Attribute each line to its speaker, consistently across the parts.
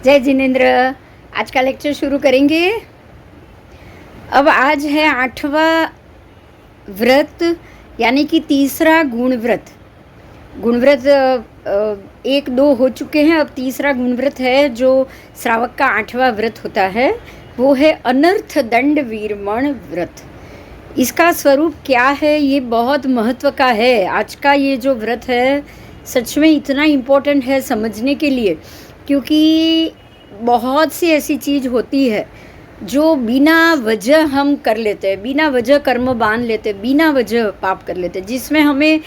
Speaker 1: जय जिनेन्द्र। आज का लेक्चर शुरू करेंगे। अब आज है 8वां व्रत, यानी कि तीसरा गुण व्रत। गुण व्रत 1-2 हो चुके हैं, अब तीसरा गुण व्रत है जो श्रावक का 8वां व्रत होता है। वो है अनर्थ दंड वीरमण व्रत। इसका स्वरूप क्या है, ये बहुत महत्व का है। आज का ये जो व्रत है सच में इतना इम्पोर्टेंट है समझने के लिए, क्योंकि बहुत सी ऐसी चीज़ होती है जो बिना वजह हम कर लेते हैं, बिना वजह कर्म बांध लेते हैं, बिना वजह पाप कर लेते हैं, जिसमें हमें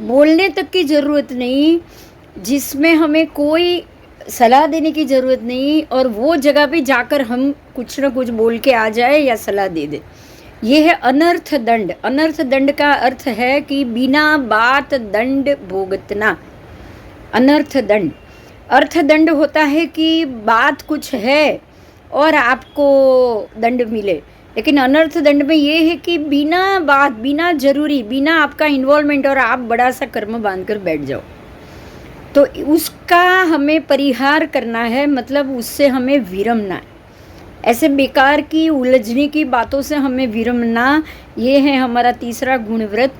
Speaker 1: बोलने तक की ज़रूरत नहीं, जिसमें हमें कोई सलाह देने की ज़रूरत नहीं, और वो जगह पे जाकर हम कुछ ना कुछ बोल के आ जाए या सलाह दे दे। ये है अनर्थ दंड। अनर्थ दंड का अर्थ है कि बिना बात दंड भुगतना। अनर्थ दंड, अर्थ दंड होता है कि बात कुछ है और आपको दंड मिले, लेकिन अनर्थ दंड में ये है कि बिना बात, बिना जरूरी, बिना आपका इन्वॉल्वमेंट और आप बड़ा सा कर्म बांध कर बैठ जाओ, तो उसका हमें परिहार करना है। मतलब उससे हमें विरमना है, ऐसे बेकार की उलझने की बातों से हमें विरमना। ये है हमारा तीसरा गुण व्रत।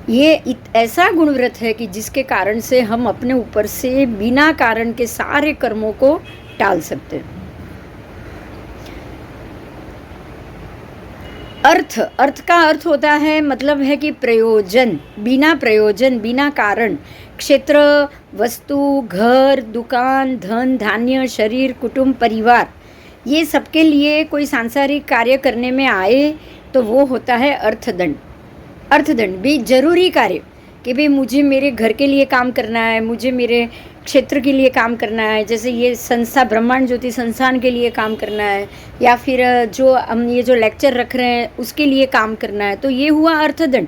Speaker 1: ये ऐसा गुण व्रत है कि जिसके कारण से हम अपने ऊपर से बिना कारण के सारे कर्मों को टाल सकते हैं। अर्थ का अर्थ होता है, मतलब है कि प्रयोजन, बिना प्रयोजन, बिना कारण। क्षेत्र, वस्तु, घर, दुकान, धन, धान्य, शरीर, कुटुंब, परिवार, ये सबके लिए कोई सांसारिक कार्य करने में आए तो वो होता है अर्थदंड। अर्थदंड भी जरूरी कार्य कि भाई मुझे मेरे घर के लिए काम करना है, मुझे मेरे क्षेत्र के लिए काम करना है, जैसे ये संस्था ब्रह्मांड ज्योति संस्थान के लिए काम करना है, या फिर जो हम ये जो लेक्चर रख रहे हैं उसके लिए काम करना है, तो ये हुआ अर्थदंड,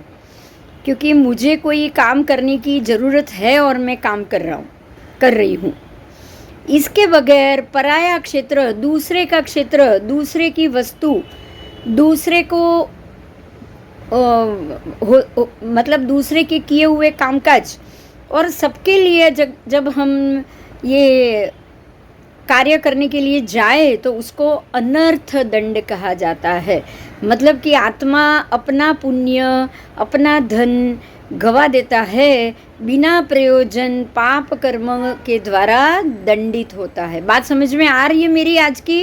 Speaker 1: क्योंकि मुझे कोई काम करने की ज़रूरत है और मैं काम कर रही हूँ। इसके बगैर पराया क्षेत्र, दूसरे का क्षेत्र, दूसरे की वस्तु, दूसरे को मतलब दूसरे के किए हुए कामकाज, और सबके लिए जब हम ये कार्य करने के लिए जाए तो उसको अनर्थ दंड कहा जाता है। मतलब कि आत्मा अपना पुण्य, अपना धन गवा देता है, बिना प्रयोजन पाप कर्म के द्वारा दंडित होता है। बात समझ में आ रही है मेरी आज की?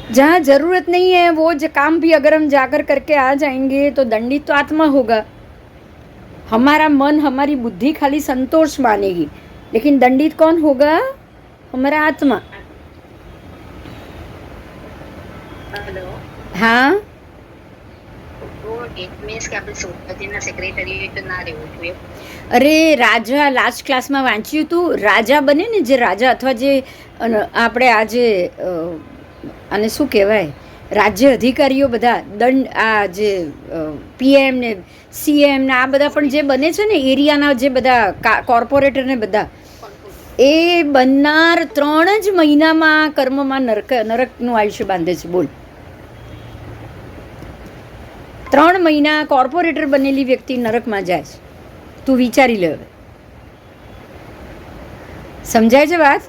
Speaker 1: जहाँ ज़रूरत नहीं है वो काम भी अगर हम जाकर करके आ जाएंगे तो दंडित तो आत्मा होगा। हमारा मन, हमारी बुद्धि खाली संतोष मानेगी, लेकिन दंडित कौन होगा? हमारा आत्मा।
Speaker 2: हेलो।
Speaker 1: हाँ, અરે રાજા લાસ્ટ ક્લાસમાં વાંચ્યું હતું. રાજા બને ને, જે રાજા અથવા જે આપણે આજે આને શું કહેવાય, રાજ્ય અધિકારીઓ બધા, દંડ, આ જે પીએમ ને સીએમ ને આ બધા પણ જે બને છે ને, એરિયાના જે બધા કોર્પોરેટર ને બધા, એ બનનાર 3 જ મહિનામાં કર્મમાં નરકનું આયુષ્ય બાંધે છે. બોલ, 3 મહિના કોર્પોરેટર બનેલી વ્યક્તિ નરકમાં જાય છે. તું વિચારી લે. હવે સમજાય છે વાત?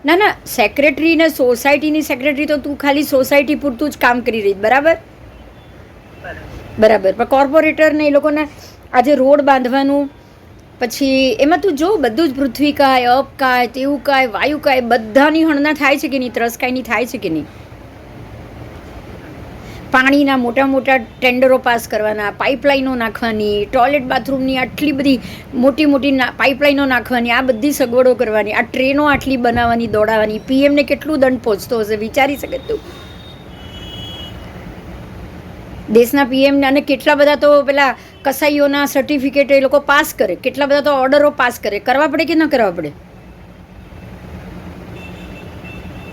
Speaker 1: ના ના, સેક્રેટરી ને સોસાયટીની સેક્રેટરી તો તું ખાલી સોસાયટી પૂરતું જ કામ કરી રહી, બરાબર બરાબર. પણ કોર્પોરેટર ને એ લોકોને આજે રોડ બાંધવાનું, પછી એમાં તું જો બધું જ પૃથ્વી કાય, અપ કાય, તેવું કાય, વાયુ કાય, બધાની હણના થાય છે કે નહીં? ત્રસકાયની થાય છે કે નહીં? પાણીના મોટા મોટા ટેન્ડરો પાસ કરવાના, પાઇપલાઇનો નાખવાની, ટોયલેટ બાથરૂમની આટલી બધી મોટી મોટી પાઇપલાઇનો નાખવાની, આ બધી સગવડો કરવાની, આ ટ્રેનો આટલી બનાવવાની, દોડાવવાની. પીએમને કેટલું દંડ પહોંચતો હશે, વિચારી શકે તું? દેશના પીએમને. અને કેટલા બધા તો પેલા કસાઈઓના સર્ટિફિકેટ એ લોકો પાસ કરે, કેટલા બધા તો ઓર્ડરો પાસ કરે. કરવા પડે કે ન કરવા પડે?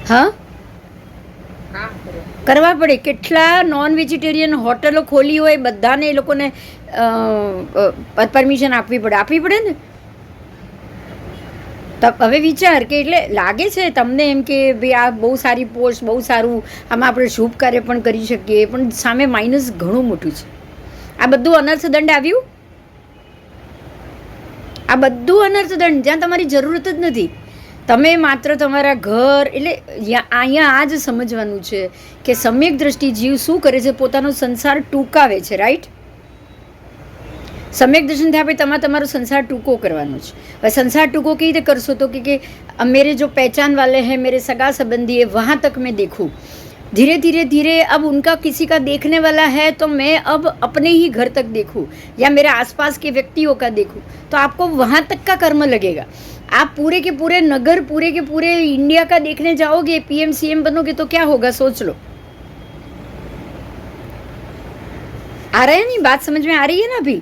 Speaker 1: હા, કરવા પડે. કેટલા નોન વેજીટેરિયન હોટલો ખોલી હોય, બધાને એ લોકોને પરમિશન આપવી પડે ને. હવે વિચાર કે, એટલે લાગે છે તમને એમ કે ભાઈ આ બહુ સારી પોસ્ટ, બહુ સારું, આમાં આપણે શુભ કાર્ય પણ કરી શકીએ, પણ સામે માઇનસ ઘણું મોટું છે. આ બધું અનર્થ દંડ આવ્યું. આ આ બધું અનર્થદંડ, જ્યાં તમારી જરૂરત જ નથી. તમે માત્ર તમારા ઘર, એટલે અહીંયા આ જ સમજવાનું છે કે સમ્યક દ્રષ્ટિ જીવ શું કરે છે, પોતાનો સંસાર ટૂંકાવે છે. રાઈટ? સમ્યક દર્શન થયા પછી તમારો સંસાર ટૂંકો કરવાનો છે. હવે સંસાર ટૂંકો કેવી રીતે કરશો? તો કે मेरे जो पहचान वाले हैं, मेरे सगा संबंधी है, वहाँ तक मैं देखूँ. धीरे धीरे धीरे अब उनका किसी का देखने वाला है तो मैं अब अपने ही घर तक देखूँ या मेरे आसपास के व्यक्तियों का देखूँ, तो आपको वहाँ तक का कर्म लगेगा. आप पूरे के पूरे नगर, पूरे के पूरे इंडिया का देखने जाओगे, पीएम सीएम बनोगे तो क्या होगा? सोच लो. आ रहा है नहीं? बात समझ में आ रही है ना अभी?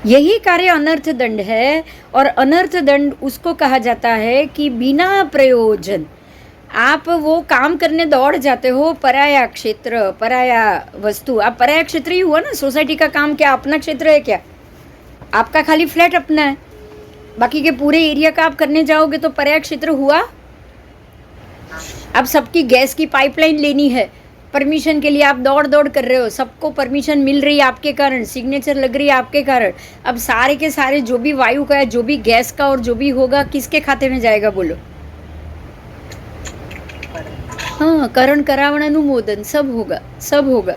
Speaker 1: यही कार्य अनर्थ दंड है. और अनर्थ दंड उसको कहा जाता है कि बिना प्रयोजन आप वो काम करने दौड़ जाते हो, पराया क्षेत्र, पराया वस्तु. आप पराया क्षेत्र ही हुआ ना. सोसाइटी का काम क्या अपना क्षेत्र है क्या? आपका खाली फ्लैट अपना है, बाकी के पूरे एरिया का आप करने जाओगे तो पराया क्षेत्र हुआ. अब सबकी गैस की पाइपलाइन लेनी है, परमिशन के लिए आप दौड़ दौड़ कर रहे हो, सबको परमिशन मिल रही है आपके कारण, सिग्नेचर लग रही है आपके कारण. अब सारे के सारे जो भी वायु का है, जो भी गैस का और जो भी होगा, किसके खाते में जाएगा बोलो? हाँ, करण करावण अनुमोदन सब होगा, सब होगा.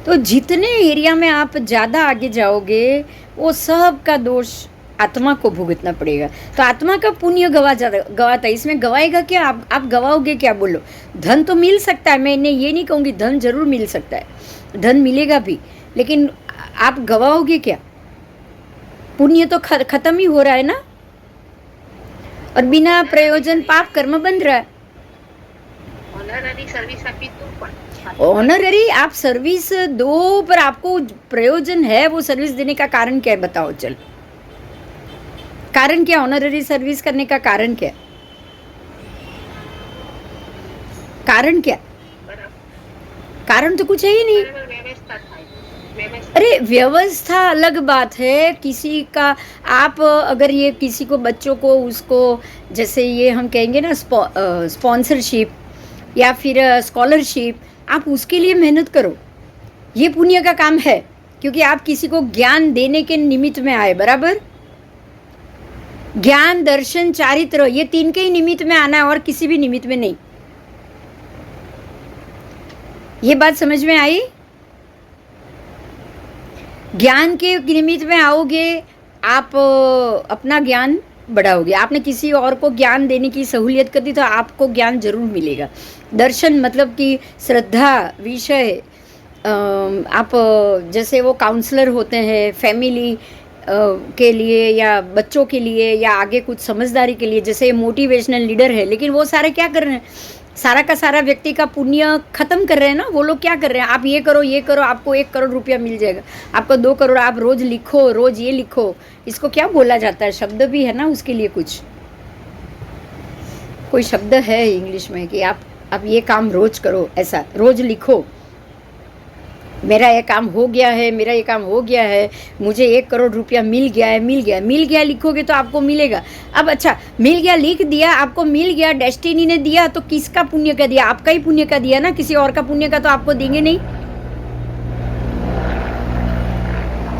Speaker 1: तो जितने एरिया में आप ज़्यादा आगे जाओगे वो सब का दोष आत्मा को भुगतना पड़ेगा. तो आत्मा का पुण्य गवाता है. इसमें गवाएगा क्या? आप गवाओगे क्या बोलो? धन तो मिल सकता है, मैं ये नहीं कहूँगी, धन जरूर मिल सकता है, धन मिलेगा भी, लेकिन आप गवाओगे क्या? पुण्य तो खत्म ही हो रहा है ना. और बिना प्रयोजन पाप कर्म बन रहा है. ऑनररी आप सर्विस दो, पर आपको प्रयोजन है वो सर्विस देने का कारण क्या है बताओ? चल, कारण क्या? ऑनररी सर्विस करने का कारण क्या? कारण क्या? कारण तो कुछ है ही नहीं. अरे व्यवस्था अलग बात है. किसी का आप अगर ये किसी को, बच्चों को, उसको जैसे ये हम कहेंगे ना स्पॉन्सरशिप या फिर स्कॉलरशिप, आप उसके लिए मेहनत करो, ये पुण्य का काम है, क्योंकि आप किसी को ज्ञान देने के निमित्त में आए. बराबर? ज्ञान, दर्शन, चारित्र, ये तीन के ही निमित्त में आना है और किसी भी निमित्त में नहीं. ये बात समझ में आई? ज्ञान के निमित्त में आओगे, आप अपना ज्ञान बढ़ाओगे. आपने किसी और को ज्ञान देने की सहूलियत कर दी तो आपको ज्ञान जरूर मिलेगा. दर्शन मतलब कि श्रद्धा, विषय, आप जैसे वो काउंसलर होते हैं फैमिली के लिए या बच्चों के लिए या आगे कुछ समझदारी के लिए, जैसे मोटिवेशनल लीडर है, लेकिन वो सारे क्या कर रहे हैं? सारा का सारा व्यक्ति का पुण्य खत्म कर रहे हैं ना. वो लोग क्या कर रहे हैं? आप ये करो, ये करो, आपको 1 करोड़ रुपया मिल जाएगा, आपको 2 करोड़, आप रोज लिखो, रोज ये लिखो. इसको क्या बोला जाता है? शब्द भी है ना उसके लिए, कुछ कोई शब्द है इंग्लिश में कि आप ये काम रोज करो, ऐसा रोज लिखो, मेरा ये काम हो गया है, मेरा ये काम हो गया है, मुझे 1 करोड़ रुपया मिल गया है, मिल गया, मिल गया लिखोगे तो आपको मिलेगा. अब अच्छा, मिल गया लिख दिया, आपको मिल गया, डेस्टिनी ने दिया, तो किसका पुण्य का दिया? आपका ही पुण्य का दिया ना, किसी और का पुण्य का तो आपको देंगे नहीं.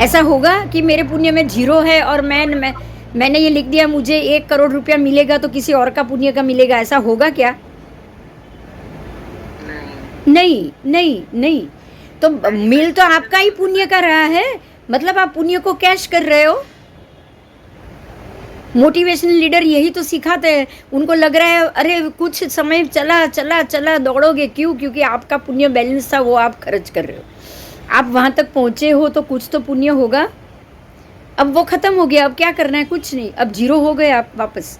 Speaker 1: ऐसा होगा कि मेरे पुण्य में 0 है और मैंने ये लिख दिया मुझे 1 करोड़ रुपया मिलेगा तो किसी और का पुण्य का मिलेगा, ऐसा होगा क्या? नहीं नहीं नहीं. तो मिल तो आपका ही पुण्य का रहा है, मतलब आप पुण्य को कैश कर रहे हो. मोटिवेशनल लीडर यही तो सिखाते हैं. उनको लग रहा है अरे कुछ समय चला चला चला दौड़ोगे, क्यों? क्योंकि आपका पुण्य बैलेंस था, वो आप खर्च कर रहे हो. आप वहाँ तक पहुँचे हो तो कुछ तो पुण्य होगा. अब वो खत्म हो गया, अब क्या करना है? कुछ नहीं, अब 0 हो गए आप वापस.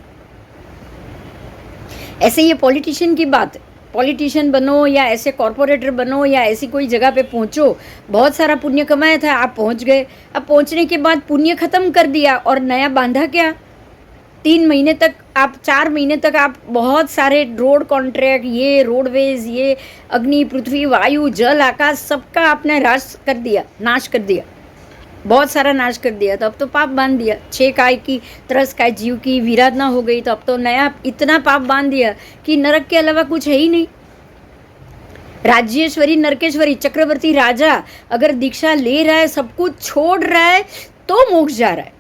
Speaker 1: ऐसे ये पॉलिटिशियन की बात है. पॉलिटिशियन बनो या ऐसे कॉरपोरेटर बनो या ऐसी कोई जगह पे पहुंचो, बहुत सारा पुण्य कमाया था, आप पहुंच गए. अब पहुंचने के बाद पुण्य खत्म कर दिया और नया बांधा क्या? 3 महीने तक आप, 4 महीने तक आप बहुत सारे रोड कॉन्ट्रैक्ट, ये रोडवेज, ये अग्नि, पृथ्वी, वायु, जल, आकाश, सबका आपने नाश कर दिया, बहुत सारा नाश कर दिया. तो अब तो पाप बांध दिया. 6 काय की, 3 काय जीव की विराधना हो गई, तो अब तो नया इतना पाप बांध दिया कि नरक के अलावा कुछ है ही नहीं. राज्येश्वरी, नरकेश्वरी, चक्रवर्ती राजा अगर दीक्षा ले रहा है, सब कुछ छोड़ रहा है तो मोक्ष जा रहा है.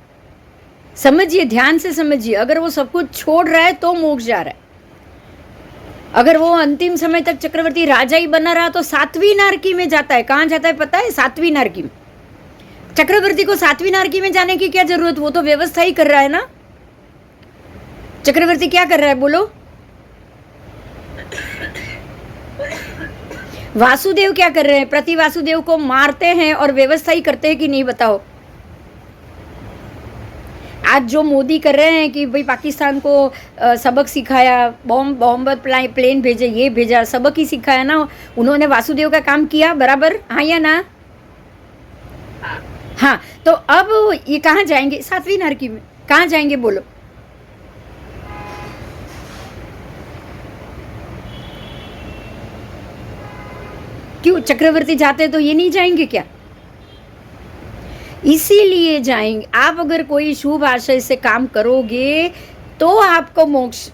Speaker 1: समझिए, ध्यान से समझिए। अगर वो सब कुछ छोड़ रहा है तो मोक्ष जा रहा है। अगर वो अंतिम समय तक चक्रवर्ती राजा ही बना रहा तो 7वीं नारकी में जाता है। कहाँ जाता है पता है? 7वीं नारकी में। चक्रवर्ती को 7वीं नारकी में जाने की क्या जरूरत? वो तो व्यवस्था ही कर रहा है ना। चक्रवर्ती क्या कर रहा है बोलो? वासुदेव क्या कर रहे हैं? प्रति वासुदेव को मारते हैं और व्यवस्था ही करते हैं कि नहीं बताओ? आज जो मोदी कर रहे हैं कि भाई पाकिस्तान को सबक सिखाया, बॉम्ब प्लेन भेजे, ये भेजा, सबक ही सिखाया ना। उन्होंने वासुदेव का काम किया बराबर, हाँ या ना? हाँ, तो अब ये कहाँ जाएंगे? 7वीं नारकी में। कहाँ जाएंगे बोलो? क्यों? चक्रवर्ती जाते तो ये नहीं जाएंगे क्या? इसीलिए जाएंगे। आप अगर कोई शुभ आशय से काम करोगे तो आपको मोक्ष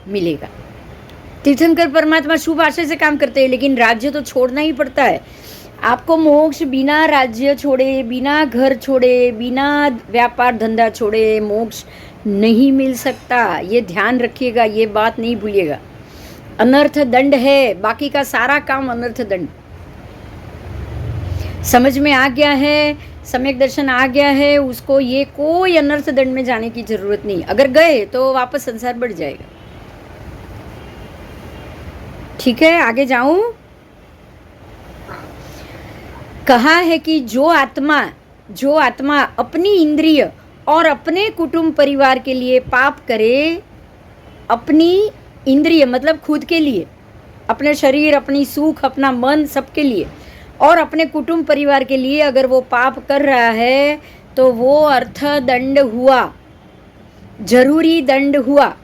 Speaker 1: मिलेगा। तीर्थंकर परमात्मा शुभ आशय से काम करते हैं, लेकिन राज्य तो छोड़ना ही पड़ता है। आपको मोक्ष बिना राज्य छोड़े, बिना घर छोड़े, बिना व्यापार धंधा छोड़े मोक्ष नहीं मिल सकता। ये ध्यान रखिएगा, ये बात नहीं भूलिएगा। अनर्थ दंड है, बाकी का सारा काम अनर्थ दंड। समझ में आ गया है? सम्यक दर्शन आ गया है उसको, ये कोई अनर्थ दंड में जाने की जरूरत नहीं। अगर गए तो वापस संसार बढ़ जाएगा। ठीक है, आगे जाऊं? कहा है कि जो आत्मा अपनी इंद्रिय और अपने कुटुंब परिवार के लिए पाप करे, अपनी इंद्रिय मतलब खुद के लिए, अपने शरीर, अपनी सुख, अपना मन, सबके लिए, और अपने कुटुंब परिवार के लिए अगर वो पाप कर रहा है तो वो अर्थ दंड हुआ, जरूरी दंड हुआ।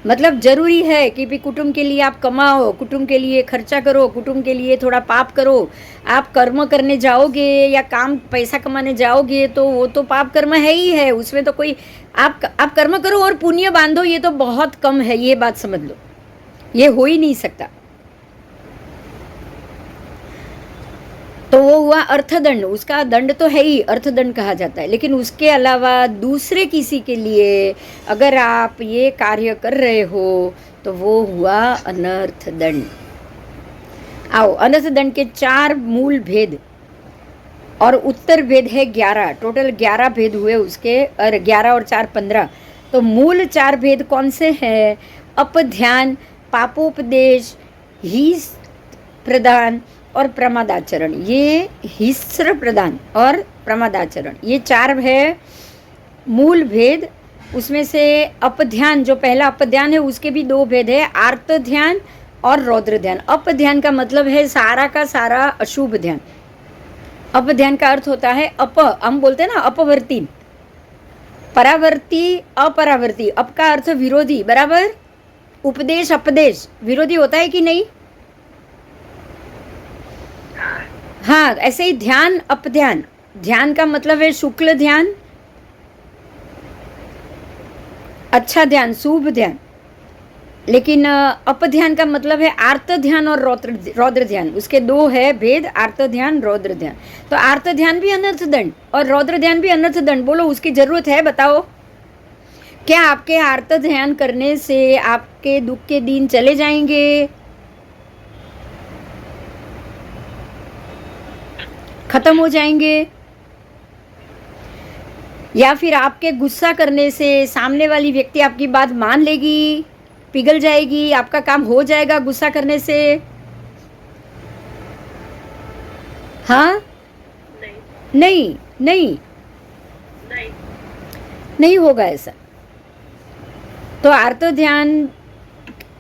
Speaker 1: मतलब जरूरी है कि भी कुटुंब के लिए आप कमाओ, कुटुंब के लिए खर्चा करो, कुटुंब के लिए थोड़ा पाप करो। आप कर्म करने जाओगे या काम पैसा कमाने जाओगे तो वो तो पाप कर्म है ही है, उसमें तो कोई आप कर्म करो और पुण्य बांधो, ये तो बहुत कम है। ये बात समझ लो, ये हो ही नहीं सकता। तो वो हुआ अर्थदंड, उसका दंड तो है ही, अर्थदंड कहा जाता है। लेकिन उसके अलावा दूसरे किसी के लिए अगर आप ये कार्य कर रहे हो तो वो हुआ अनर्थ दंड। आओ, अनर्थ दंड के 4 मूल भेद और उत्तर भेद है 11, टोटल 11 भेद हुए उसके, और 11 और 4 15। तो मूल 4 भेद कौन से हैं? अपध्यान, पापोपदेश, हिस प्रदान और प्रमादाचरण। ये हिस्र प्रदान और प्रमादाचरण, ये 4 है मूल भेद। उसमें से अपध्यान, जो पहला अपध्यान है, उसके भी 2 भेद है, आर्त ध्यान और रौद्र ध्यान। अपध्यान का मतलब है सारा का सारा अशुभ ध्यान। अपध्यान का अर्थ होता है हम बोलते हैं ना अपवर्ती, परावर्ती, अपरावर्ती। अप का अर्थ विरोधी, बराबर। उपदेश अपदेश विरोधी होता है कि नहीं? हाँ, ऐसे ही ध्यान, अपध्यान। ध्यान का मतलब है शुक्ल ध्यान, अच्छा ध्यान, शुभ ध्यान। लेकिन अपध्यान का मतलब है आर्त ध्यान और रौद्र ध्यान। उसके 2 है भेद, आर्त ध्यान, रौद्र ध्यान। तो आर्त ध्यान भी अनर्थ दंड और रौद्र ध्यान भी अनर्थ दंड। बोलो, उसकी जरूरत है? बताओ, क्या आपके आर्त ध्यान करने से आपके दुख के दिन चले जाएंगे, खत्म हो जाएंगे? या फिर आपके गुस्सा करने से सामने वाली व्यक्ति आपकी बात मान लेगी, पिघल जाएगी, आपका काम हो जाएगा गुस्सा करने से? हाँ? नहीं नहीं नहीं, नहीं होगा ऐसा। तो आर्त ध्यान,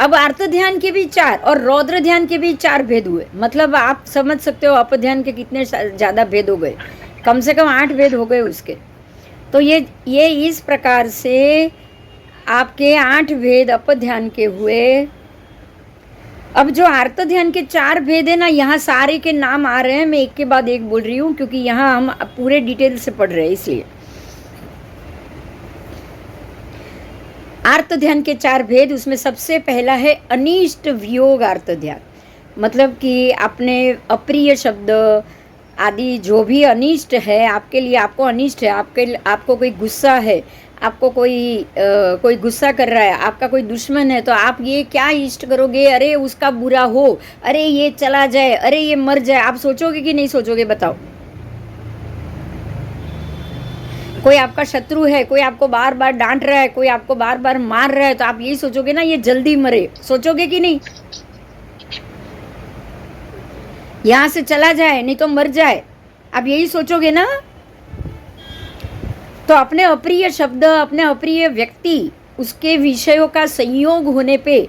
Speaker 1: अब आर्त ध्यान के भी 4 और रौद्र ध्यान के भी 4 भेद हुए। मतलब आप समझ सकते हो अपध्यान के कितने ज़्यादा भेद हो गए, कम से कम 8 भेद हो गए उसके। तो ये इस प्रकार से आपके 8 भेद अपध्यान के हुए। अब जो आर्त ध्यान के 4 भेद है ना, यहाँ सारे के नाम आ रहे हैं, मैं एक के बाद एक बोल रही हूँ क्योंकि यहाँ हम पूरे डिटेल से पढ़ रहे हैं, इसलिए। आर्त ध्यान के 4 भेद, उसमें सबसे पहला है अनिष्ट वियोग आर्त ध्यान। मतलब कि अपने अप्रिय शब्द, आदि जो भी अनिष्ट है आपके लिए, आपको अनिष्ट है, आपको कोई गुस्सा है, आपको कोई गुस्सा कर रहा है, आपका कोई दुश्मन है, तो आप ये क्या इष्ट करोगे? अरे उसका बुरा हो, अरे ये चला जाए, अरे ये मर जाए, आप सोचोगे कि नहीं सोचोगे? बताओ। कोई आपका शत्रु है, कोई आपको बार बार डांट रहा है, कोई आपको बार बार मार रहा है, तो आप यही सोचोगे ना, ये जल्दी मरे, सोचोगे कि नहीं? यहाँ से चला जाए, नहीं तो मर जाए, आप यही सोचोगे ना? तो अपने अप्रिय शब्द, अपने अप्रिय व्यक्ति, उसके विषयों का संयोग होने पे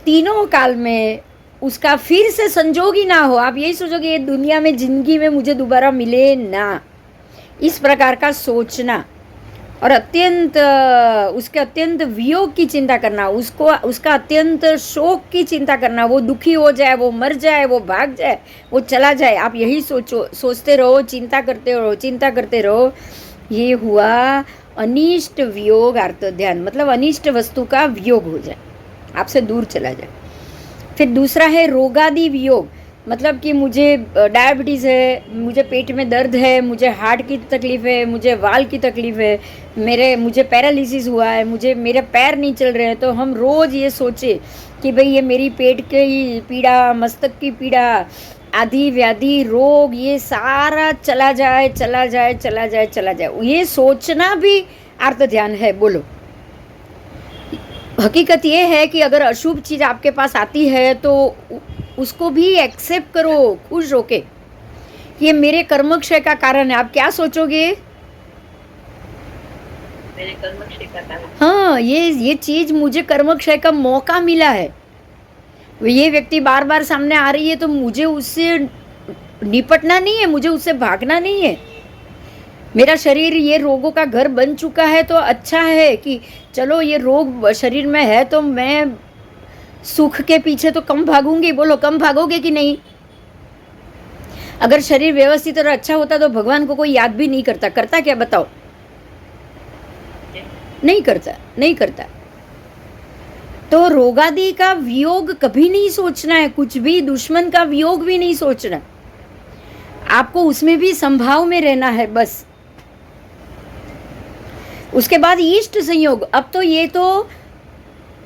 Speaker 1: तीनों काल में उसका फिर से संजोग ही ना हो, आप यही सोचोगे ये दुनिया में, जिंदगी में मुझे दोबारा मिले ना, इस प्रकार का सोचना, और उसके अत्यंत वियोग की चिंता करना, उसका अत्यंत शोक की चिंता करना, वो दुखी हो जाए, वो मर जाए, वो भाग जाए, वो चला जाए, आप यही सोचते रहो, चिंता करते रहो। ये हुआ अनिष्ट वियोग आर्त ध्यान, मतलब अनिष्ट वस्तु का वियोग हो जाए, आपसे दूर चला जाए। फिर दूसरा है रोगादि वियोग, मतलब कि मुझे डायबिटीज़ है, मुझे पेट में दर्द है, मुझे हार्ट की तकलीफ़ है, मुझे वाल की तकलीफ़ है, मुझे पैरालिसिस हुआ है, मेरे पैर नहीं चल रहे हैं, तो हम रोज़ ये सोचे कि भाई ये मेरी पेट की पीड़ा, मस्तक की पीड़ा, आदि व्याधि रोग, ये सारा चला जाए, ये सोचना भी आर्त ध्यान है। बोलो, हकीकत ये है कि अगर अशुभ चीज़ आपके पास आती है तो उसको भी एक्सेप्ट करो खुश होके, ये मेरे कर्मक्षय का कारण है। आप क्या सोचोगे?
Speaker 2: मेरे कर्मक्षय का कारण।
Speaker 1: हाँ, ये चीज़ मुझे कर्मक्षय का मौका मिला है, ये व्यक्ति बार बार सामने आ रही है, तो मुझे उससे निपटना नहीं है, मुझे उससे भागना नहीं है। मेरा शरीर ये रोगों का घर बन चुका है, तो अच्छा है कि चलो ये रोग शरीर में है, तो मैं सुख के पीछे तो कम भागूंगी। बोलो, कम भागोगे कि नहीं? अगर शरीर व्यवस्थित और अच्छा होता तो भगवान को कोई याद भी नहीं करता। करता क्या? बताओ। नहीं करता। तो रोगादि का वियोग कभी नहीं सोचना है, कुछ भी, दुश्मन का वियोग भी नहीं सोचना, आपको उसमें भी संभाव में रहना है बस। उसके बाद इष्ट संयोग, अब तो ये तो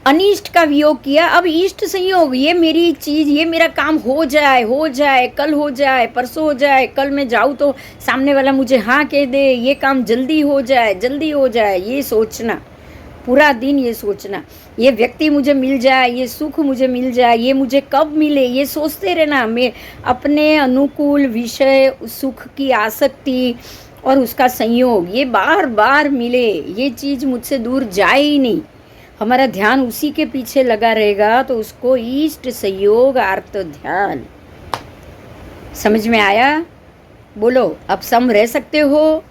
Speaker 1: अनिष्ट का वियोग किया, अब इष्ट संयोग, ये मेरी चीज, ये मेरा काम हो जाए, कल हो जाए, परसों हो जाए, कल मैं जाऊँ तो सामने वाला मुझे हाँ कह दे, ये काम जल्दी हो जाए, ये सोचना, पूरा दिन ये सोचना, ये व्यक्ति मुझे मिल जाए, ये सुख मुझे मिल जाए, ये मुझे कब मिले, ये सोचते रहना। मैं अपने अनुकूल विषय, सुख की आसक्ति और उसका संयोग, ये बार बार मिले, ये चीज़ मुझसे दूर जाए ही नहीं, हमारा ध्यान उसी के पीछे लगा रहेगा, तो उसको इष्ट संयोग आर्त ध्यान। समझ में आया? बोलो, अब सम रह सकते हो?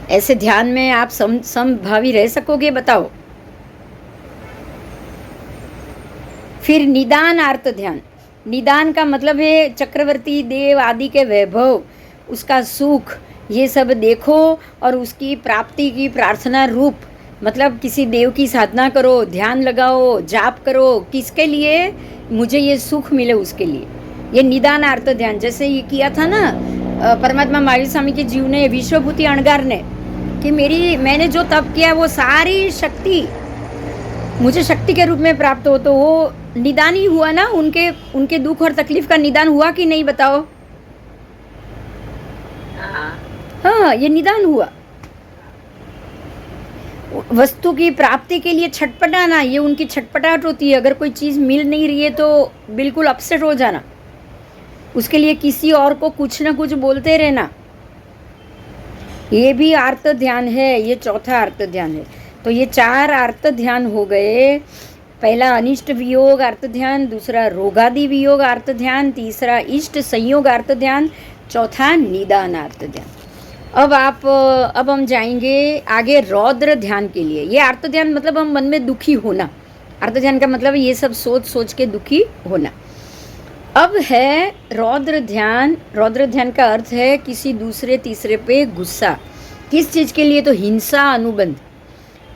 Speaker 1: ऐसे ध्यान में आप समभावी रह सकोगे? बताओ। फिर निदान आर्त ध्यान। निदान का मतलब है चक्रवर्ती देव आदि के वैभव, उसका सुख, ये सब देखो और उसकी प्राप्ति की प्रार्थना रूप, मतलब किसी देव की साधना करो, ध्यान लगाओ, जाप करो, किसके लिए? मुझे ये सुख मिले, उसके लिए। ये निदान आर्त ध्यान, जैसे ये किया था ना परमात्मा महावीर स्वामी के जीव ने, विश्वभूति अणगार ने, कि मैंने जो तप किया वो सारी शक्ति मुझे शक्ति के रूप में प्राप्त हो, तो वो निदान ही हुआ ना, उनके दुख और तकलीफ का निदान हुआ कि नहीं? बताओ। हाँ, ये निदान हुआ। वस्तु की प्राप्ति के लिए छटपटाना, ये उनकी छटपटाहट होती है। अगर कोई चीज़ मिल नहीं रही है तो बिल्कुल अपसेट हो जाना, उसके लिए किसी और को कुछ ना कुछ बोलते रहना, ये भी आर्त ध्यान है, ये चौथा आर्त ध्यान है। तो ये 4 आर्त ध्यान हो गए। पहला अनिष्ट वियोग आर्त ध्यान, दूसरा रोगादि वियोग आर्त ध्यान, तीसरा इष्ट संयोग आर्त ध्यान, चौथा निदान आर्त ध्यान। अब हम जाएंगे आगे रौद्र ध्यान के लिए। ये आर्त ध्यान मतलब हम मन में दुखी होना, आर्त ध्यान का मतलब ये सब सोच के दुखी होना। अब है रौद्र ध्यान। रौद्र ध्यान का अर्थ है किसी दूसरे तीसरे पे गुस्सा। किस चीज़ के लिए? तो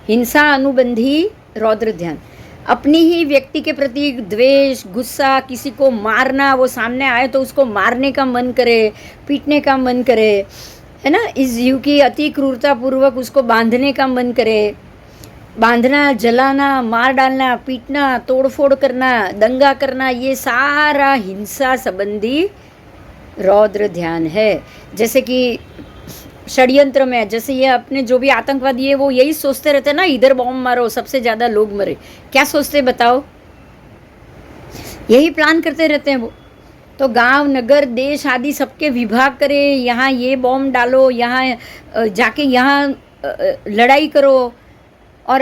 Speaker 1: हिंसा अनुबंधी रौद्र ध्यान। अपनी ही व्यक्ति के प्रति द्वेष, गुस्सा, किसी को मारना, वो सामने आए तो उसको मारने का मन करे, पीटने का मन करे, है ना, इस जीव की अति क्रूरता पूर्वक उसको बांधने का मन करे, बांधना, जलाना, मार डालना, पीटना, तोड़फोड़ करना, दंगा करना, ये सारा हिंसा संबंधी रौद्र ध्यान है। जैसे कि षड्यंत्र में, जैसे ये अपने जो भी आतंकवादी है वो यही सोचते रहते हैं ना, इधर बॉम्ब मारो, सबसे ज़्यादा लोग मरे। क्या सोचते बताओ? यही प्लान करते रहते हैं वो। तो गांव, नगर, देश आदि सबके विभाग करे, यहाँ ये बॉम्ब डालो, यहाँ जाके यहाँ लड़ाई करो। और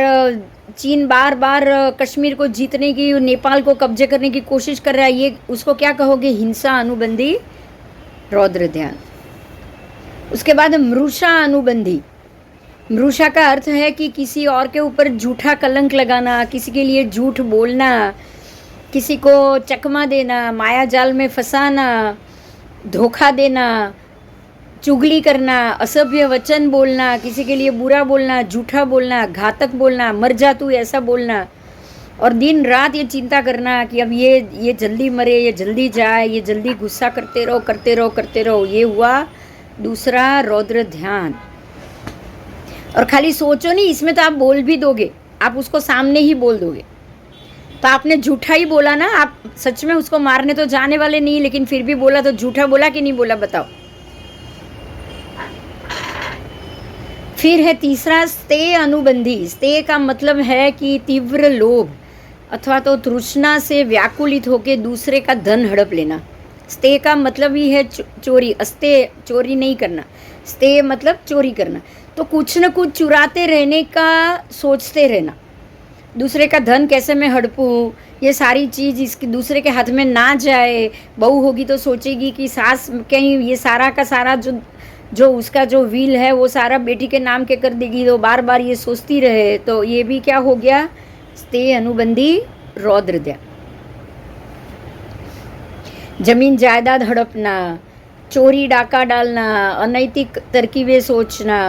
Speaker 1: चीन बार बार कश्मीर को जीतने की, नेपाल को कब्जे करने की कोशिश कर रहा है। ये उसको क्या कहोगे? हिंसा अनुबंधी रौद्र ध्यान। उसके बाद मृषा अनुबंधी। मृषा का अर्थ है कि किसी और के ऊपर झूठा कलंक लगाना, किसी के लिए झूठ बोलना, किसी को चकमा देना, माया जाल में फंसाना, धोखा देना, चुगली करना, असभ्य वचन बोलना, किसी के लिए बुरा बोलना, झूठा बोलना, घातक बोलना, मर जा तू, ऐसा बोलना। और दिन रात ये चिंता करना कि अब ये जल्दी मरे, ये जल्दी जाए, ये जल्दी गुस्सा करते रहो करते रहो करते रहो। ये हुआ दूसरा रौद्र ध्यान। और खाली सोचो नहीं, इसमें तो आप बोल भी दोगे, आप उसको सामने ही बोल दोगे। तो आपने झूठा ही बोला ना, आप सच में उसको मारने तो जाने वाले नहीं, लेकिन फिर भी बोला, तो झूठा बोला कि नहीं बोला बताओ? फिर है तीसरा स्ते अनुबंधी। स्ते का मतलब है कि तीव्र लोभ अथवा तो तृष्णा से व्याकुलित होकर दूसरे का धन हड़प लेना। स्ते का मतलब ही है चोरी। अस्ते चोरी नहीं करना, स्ते मतलब चोरी करना। तो कुछ न कुछ चुराते रहने का सोचते रहना, दूसरे का धन कैसे मैं हड़पूँ, ये सारी चीज़ इसके दूसरे के हाथ में ना जाए। बहू होगी तो सोचेगी कि सास कहीं ये सारा का सारा जो उसका जो व्हील है वो सारा बेटी के नाम के कर देगी, तो बार बार ये सोचती रहे। तो ये भी क्या हो गया? स्ते अनुबंधी रौद्र ध्यान। जमीन जायदाद हड़पना, चोरी डाका डालना, अनैतिक तरकीबें सोचना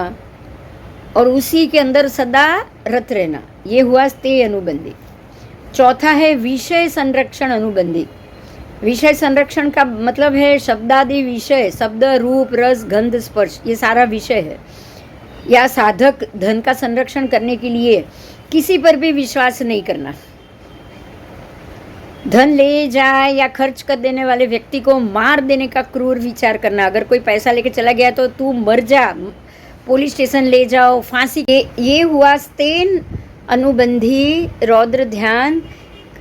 Speaker 1: और उसी के अंदर सदा रत रहना, ये हुआ स्ते अनुबंधी। चौथा है विषय संरक्षण अनुबंधी। विषय संरक्षण का मतलब है शब्दादि विषय, शब्द, रूप, रस, गंध, स्पर्श, ये सारा विषय है। या साधक धन का संरक्षण करने के लिए किसी पर भी विश्वास नहीं करना। धन ले जाए या खर्च कर देने वाले व्यक्ति को मार देने का क्रूर विचार करना। अगर कोई पैसा लेके चला गया तो तू मर जा, पुलिस स्टेशन ले जाओ, फांसी। ये हुआ स्तेन अनुबंधी रौद्र ध्यान।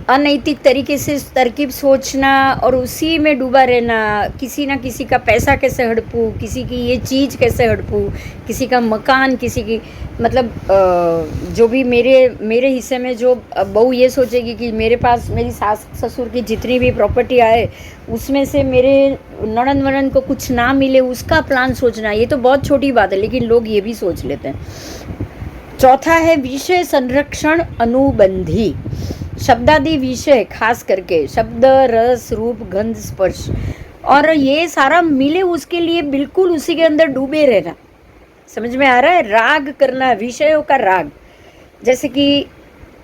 Speaker 1: अनैतिक तरीके से तरकीब सोचना और उसी में डूबा रहना। किसी ना किसी का पैसा कैसे हड़पूँ, किसी की ये चीज़ कैसे हड़पूँ, किसी का मकान, किसी की मतलब जो भी मेरे हिस्से में जो बहू ये सोचेगी कि मेरे पास मेरी सास ससुर की जितनी भी प्रॉपर्टी आए उसमें से मेरे ननद वनद को कुछ ना मिले, उसका प्लान सोचना। ये तो बहुत छोटी बात है, लेकिन लोग ये भी सोच लेते हैं। चौथा है विषय संरक्षण अनुबंधी। शब्दादि विषय, खास करके शब्द, रस, रूप, गंध, स्पर्श, और ये सारा मिले उसके लिए बिल्कुल उसी के अंदर डूबे रहना। समझ में आ रहा है? राग करना, विषयों का राग। जैसे कि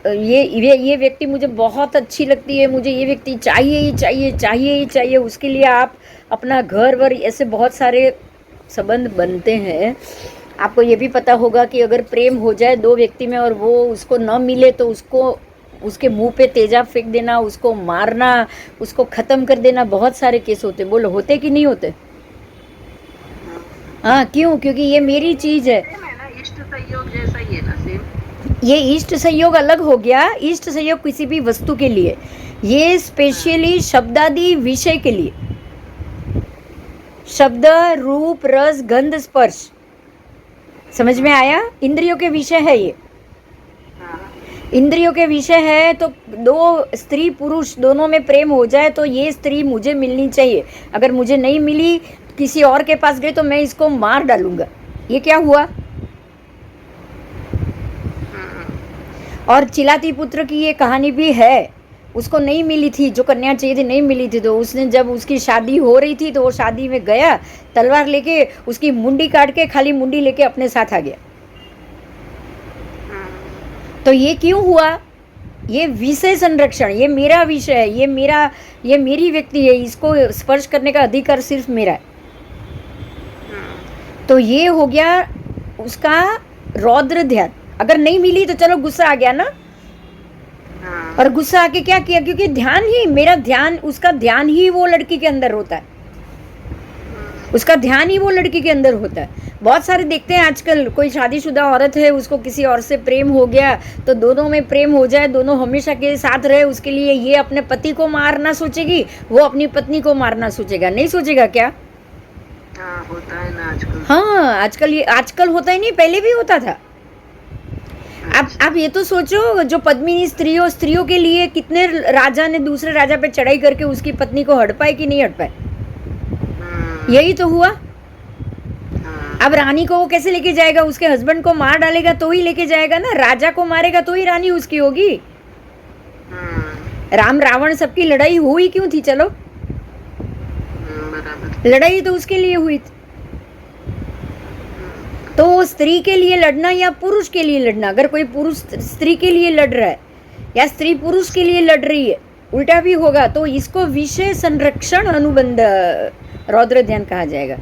Speaker 1: ये व्यक्ति मुझे बहुत अच्छी लगती है, मुझे ये व्यक्ति चाहिए ही चाहिए, चाहिए ही चाहिए। उसके लिए आप अपना घर वर, ऐसे बहुत सारे संबंध बनते हैं। आपको ये भी पता होगा कि अगर प्रेम हो जाए दो व्यक्ति में और वो उसको न मिले तो उसको उसके मुंह पे तेजाब फेंक देना, उसको मारना, उसको ख़त्म कर देना, बहुत सारे केस होते। बोलो होते कि नहीं होते? हाँ, क्यों? क्योंकि ये मेरी चीज़ है।
Speaker 2: इष्ट संयोग जैसा ही है ना, सेम।
Speaker 1: ये इष्ट संयोग अलग हो गया। इष्ट संयोग किसी भी वस्तु के लिए, ये स्पेशली शब्दादि विषय के लिए। शब्द, रूप, रस, गंध, स्पर्श, समझ में आया? इंद्रियों के विषय है ये। इंद्रियों के विषय है। तो दो स्त्री पुरुष दोनों में प्रेम हो जाए तो ये स्त्री मुझे मिलनी चाहिए, अगर मुझे नहीं मिली किसी और के पास गई तो मैं इसको मार डालूंगा। ये क्या हुआ? और चिलाती पुत्र की ये कहानी भी है। उसको नहीं मिली थी जो कन्या चाहिए थी, नहीं मिली थी, तो उसने जब उसकी शादी हो रही थी तो वो शादी में गया, तलवार लेके उसकी मुंडी काट के खाली मुंडी लेके अपने साथ आ गया। तो ये क्यों हुआ? ये विषय संरक्षण, ये मेरा विषय है, ये मेरी व्यक्ति है, इसको स्पर्श करने का अधिकार सिर्फ मेरा है। तो ये हो गया उसका रौद्र ध्यान। अगर नहीं मिली तो चलो गुस्सा आ गया ना, और गुस्सा आके क्या किया, क्योंकि ध्यान ही मेरा ध्यान, उसका ध्यान ही वो लड़की के अंदर होता है, उसका ध्यान ही वो लड़की के अंदर होता है। बहुत सारे देखते हैं आजकल, कोई शादीशुदा औरत है, उसको किसी और से प्रेम हो गया तो दोनों में प्रेम हो जाए, दोनों हमेशा के साथ रहे, उसके लिए ये अपने पति को मारना सोचेगी, वो अपनी पत्नी को मारना सोचेगा। नहीं सोचेगा क्या?
Speaker 2: होता है ना आजकल।
Speaker 1: हाँ, आजकल होता ही नहीं, पहले भी होता था। आप ये तो सोचो, जो पद्मिनी स्त्रियों के लिए कितने राजा ने दूसरे राजा पे चढ़ाई करके उसकी पत्नी को हड़पाए कि नहीं हड़पाए? यही तो हुआ। अब रानी को वो कैसे लेके जाएगा? उसके हस्बैंड को मार डालेगा तो ही लेके जाएगा ना, राजा को मारेगा तो ही रानी उसकी होगी। राम रावण सबकी लड़ाई हुई क्यों थी? चलो, लड़ाई तो उसके लिए हुई थी। तो स्त्री के लिए लड़ना या पुरुष के लिए लड़ना, अगर कोई पुरुष स्त्री के लिए लड़ रहा है या स्त्री पुरुष के लिए लड़ रही है, उल्टा भी होगा, तो इसको विषय संरक्षण अनुबंध रौद्र ध्यान कहा जाएगा।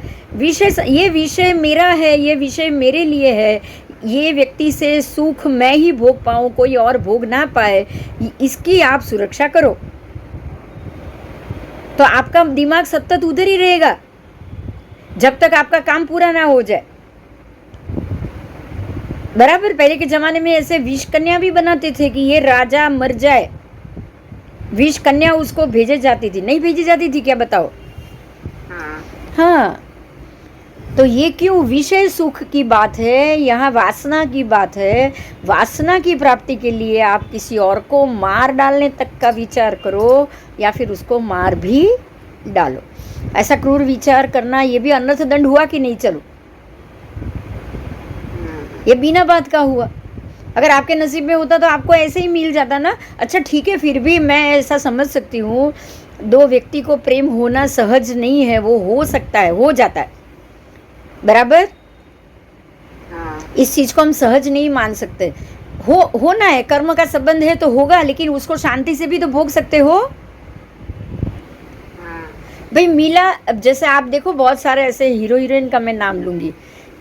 Speaker 1: ये विषय मेरा है, ये विषय मेरे लिए है, ये व्यक्ति से सुख मैं ही भोग पाऊं, कोई और भोग ना पाए, इसकी आप सुरक्षा करो। तो आपका दिमाग सतत उधर ही रहेगा जब तक आपका काम पूरा ना हो जाए। बराबर, पहले के जमाने में ऐसे विष कन्या भी बनाते थे कि ये राजा मर जाए, विष कन्या उसको भेजे जाती थी। नहीं भेजी जाती थी क्या? बताओ। हाँ, तो ये क्यों? विषय सुख की बात है, यहाँ वासना की बात है। वासना की प्राप्ति के लिए आप किसी और को मार डालने तक का विचार करो, या फिर उसको मार भी डालो। ऐसा क्रूर विचार करना, ये भी अनर्थ दंड हुआ कि नहीं? चलो, ये बिना बात का हुआ। अगर आपके नसीब में होता तो आपको ऐसे ही मिल जाता ना। अच्छा ठीक है, फिर भी मैं ऐसा समझ सकती हूँ, दो व्यक्ति को प्रेम होना सहज नहीं है, वो हो सकता है, हो जाता है। बराबर, इस चीज को हम सहज नहीं मान सकते। होना है, कर्म का संबंध है तो होगा, लेकिन उसको शांति से भी तो भोग सकते हो भाई। मिला, जैसे आप देखो, बहुत सारे ऐसे हीरो हीरोइन का मैं नाम लूंगी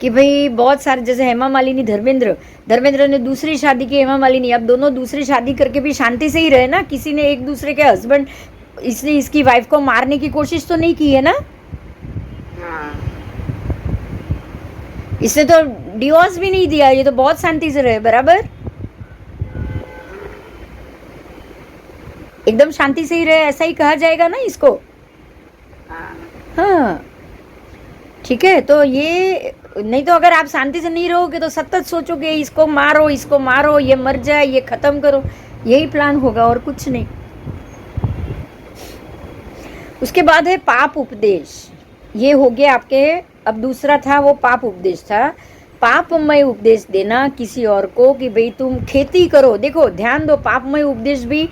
Speaker 1: कि भाई बहुत सारे, जैसे हेमा मालिनी, धर्मेंद्र ने दूसरी शादी की, हेमा मालिनी, अब दोनों दूसरी शादी करके भी शांति से ही रहे ना। किसी ने एक दूसरे के हस्बैंड, इसने इसकी वाइफ को मारने की कोशिश तो नहीं की है ना। इसने तो डिवोर्स भी नहीं दिया, ये तो बहुत शांति से रहे। बराबर, एकदम शांति से ही रहे, ऐसा ही कहा जाएगा ना इसको। हाँ ठीक है, तो ये नहीं तो अगर आप शांति से नहीं रहोगे तो सतत सोचोगे इसको मारो, ये मर जाए, ये खत्म करो, यही प्लान होगा और कुछ नहीं। उसके बाद है पाप उपदेश। ये हो गया आपके, अब दूसरा था वो पाप उपदेश था। पापमय उपदेश देना किसी और को कि भाई तुम खेती करो। देखो ध्यान दो, पापमय उपदेश भी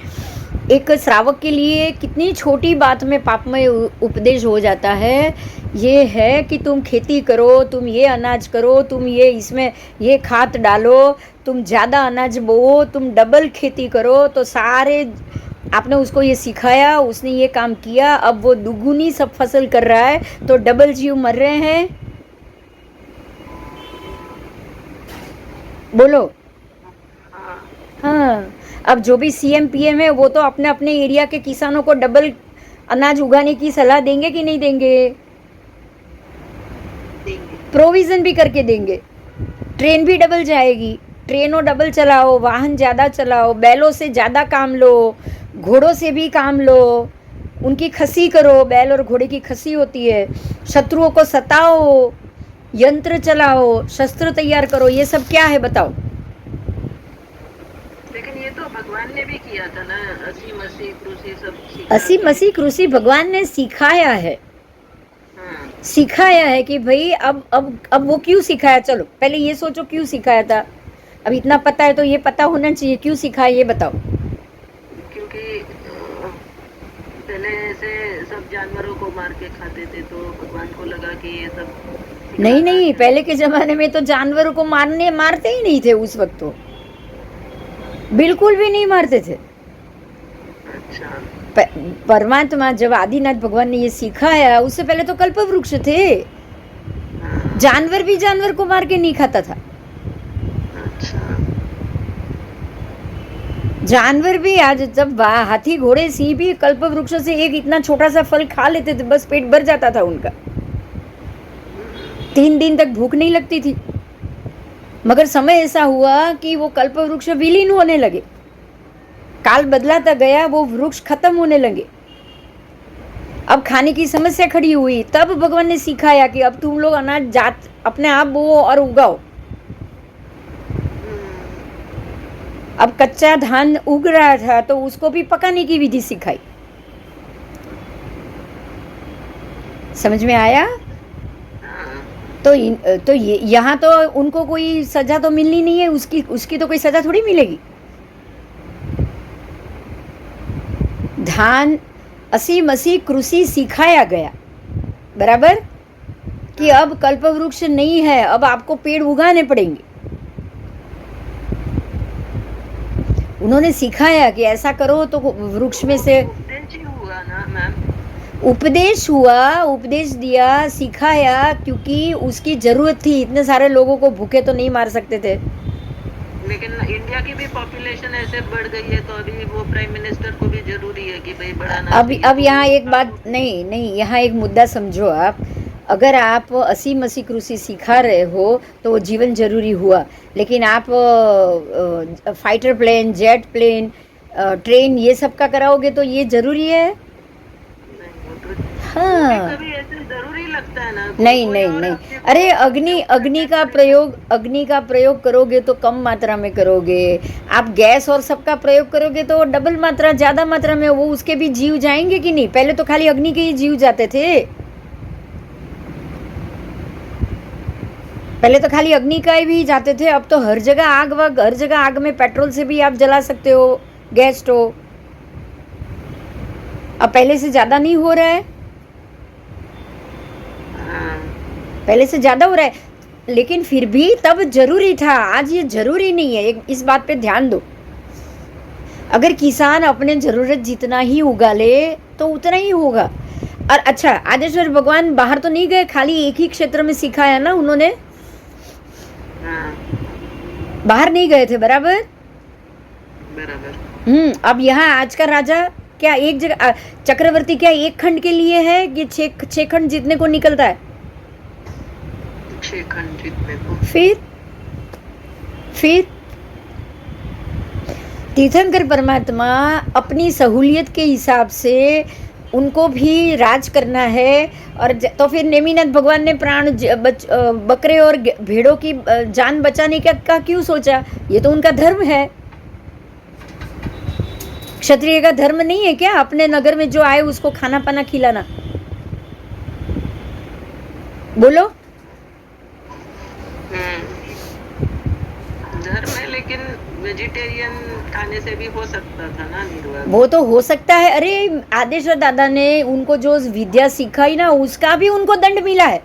Speaker 1: एक श्रावक के लिए कितनी छोटी बात में पापमय उपदेश हो जाता है। ये है कि तुम खेती करो, तुम ये अनाज करो, तुम ये इसमें ये खाद डालो, तुम ज़्यादा अनाज बोओ, तुम डबल खेती करो। तो सारे आपने उसको ये सिखाया, उसने ये काम किया, अब वो दुगुनी सब फसल कर रहा है, तो डबल जीव मर रहे हैं। बोलो। हाँ, अब जो भी सीएम पीएम है वो तो अपने अपने एरिया के किसानों को डबल अनाज उगाने की सलाह देंगे कि नहीं देंगे? प्रोविज़न भी करके देंगे। ट्रेन भी डबल जाएगी, ट्रेनों डबल चलाओ, वाहन ज़्यादा चलाओ, बैलों से ज़्यादा काम लो, घोड़ों से भी काम लो, उनकी खसी करो, बैल और घोड़े की खसी होती है, शत्रुओं को सताओ, यंत्र चलाओ, शस्त्र तैयार करो। ये सब क्या है बताओ?
Speaker 2: लेकिन ये तो भगवान ने भी किया था ना, असी मसी कृषि सब।
Speaker 1: असी मसी कृषि भगवान ने सिखाया है। सिखाया है कि भाई अब वो क्यों सिखाया? चलो पहले ये सोचो क्यों सिखाया था। अब इतना पता है तो ये पता होना चाहिए क्यों सिखाया, ये बताओ।
Speaker 2: क्योंकि पहले ऐसे सब जानवरों को मार के खाते थे, तो भगवान को लगा कि ये सब
Speaker 1: नहीं, पहले के जमाने में तो जानवरों को मारते ही नहीं थे उस वक्त। तो बिल्कुल भी नहीं मारते थे।
Speaker 2: अच्छा।
Speaker 1: परमात्मा जब आदिनाथ भगवान ने ये सिखाया, उससे पहले तो कल्प वृक्ष थे।
Speaker 2: हाँ।
Speaker 1: जानवर भी जानवर को मार के नहीं खाता था।
Speaker 2: अच्छा।
Speaker 1: जानवर भी आज जब हाथी घोड़े सिंह भी कल्प वृक्ष से एक इतना छोटा सा फल खा लेते थे, बस पेट भर जाता था उनका। 3 दिन तक भूख नहीं लगती थी। मगर समय ऐसा हुआ कि वो कल्प वृक्ष विलीन होने लगे, काल बदलाता गया, वो वृक्ष खत्म होने लगे। अब खाने की समस्या खड़ी हुई, तब भगवान ने सिखाया कि अब तुम लोग अनाज जात अपने आप बोओ और उगाओ। अब कच्चा धान उग रहा था तो उसको भी पकाने की विधि सिखाई। समझ में आया? तो यहाँ तो उनको कोई सजा तो मिलनी नहीं है, उसकी तो कोई सजा थोड़ी मिलेगी। धान असी मसी कृषि सिखाया गया, बराबर, कि अब कल्प वृक्ष नहीं है, अब आपको पेड़ उगाने पड़ेंगे। उन्होंने सिखाया कि ऐसा करो तो वृक्ष में से
Speaker 2: हुआ ना मैम।
Speaker 1: उपदेश हुआ, उपदेश दिया, सिखाया, क्योंकि उसकी जरूरत थी। इतने सारे लोगों को भूखे तो नहीं मार सकते थे।
Speaker 2: लेकिन इंडिया की भी पॉपुलेशन ऐसे बढ़ गई है, तो अभी वो प्राइम मिनिस्टर को भी जरूरी है कि भाई बढ़ाना।
Speaker 1: अब यहाँ एक बात, नहीं, यहाँ एक मुद्दा समझो आप। अगर आप असी मसी कृषि सिखा रहे हो तो वो जीवन जरूरी हुआ, लेकिन आप fighter plane, jet plane, train, ये सब का कराओगे तो ये जरूरी है? हाँ,
Speaker 2: कभी ऐसे जरूरी लगता है ना।
Speaker 1: नहीं। अरे अग्नि का प्रयोग करोगे तो कम मात्रा में करोगे। आप गैस और सबका प्रयोग करोगे तो डबल मात्रा, ज्यादा मात्रा में। वो उसके भी जीव जाएंगे कि नहीं? पहले तो खाली अग्नि के ही जीव जाते थे। पहले तो खाली अग्नि का ही भी जाते थे। अब तो हर जगह आग में पेट्रोल से भी आप जला सकते हो, गैस स्टोव। अब पहले से ज्यादा नहीं हो रहा है? पहले से ज्यादा हो रहा है, लेकिन फिर भी तब जरूरी था, आज ये जरूरी नहीं है। इस बात पे ध्यान दो। अगर किसान अपने जरूरत जितना ही उगा ले तो उतना ही होगा। और अच्छा, आदेश्वर भगवान बाहर तो नहीं गए, खाली एक ही क्षेत्र में सिखाया ना उन्होंने, बाहर नहीं गए थे, बराबर। अब यहाँ आज का राजा क्या एक जगह, चक्रवर्ती क्या एक खंड के लिए है कि 6 खंड जीतने को निकलता है?
Speaker 2: 6 खंड जीतने को।
Speaker 1: फिर तीर्थंकर परमात्मा अपनी सहूलियत के हिसाब से उनको भी राज करना है। और तो फिर नेमिनाथ भगवान ने प्राण बकरे और भेड़ों की जान बचाने का क्यों सोचा? ये तो उनका धर्म है। क्षत्रिय का धर्म नहीं है क्या अपने नगर में जो आए उसको खाना पाना खिलाना? बोलो।
Speaker 2: धर्म है, लेकिन वेजिटेरियन खाने से भी हो सकता था ना निर्वाह।
Speaker 1: वो तो हो सकता है। अरे आदेश्वर दादा ने उनको जो विद्या सिखाई ना, उसका भी उनको दंड मिला है।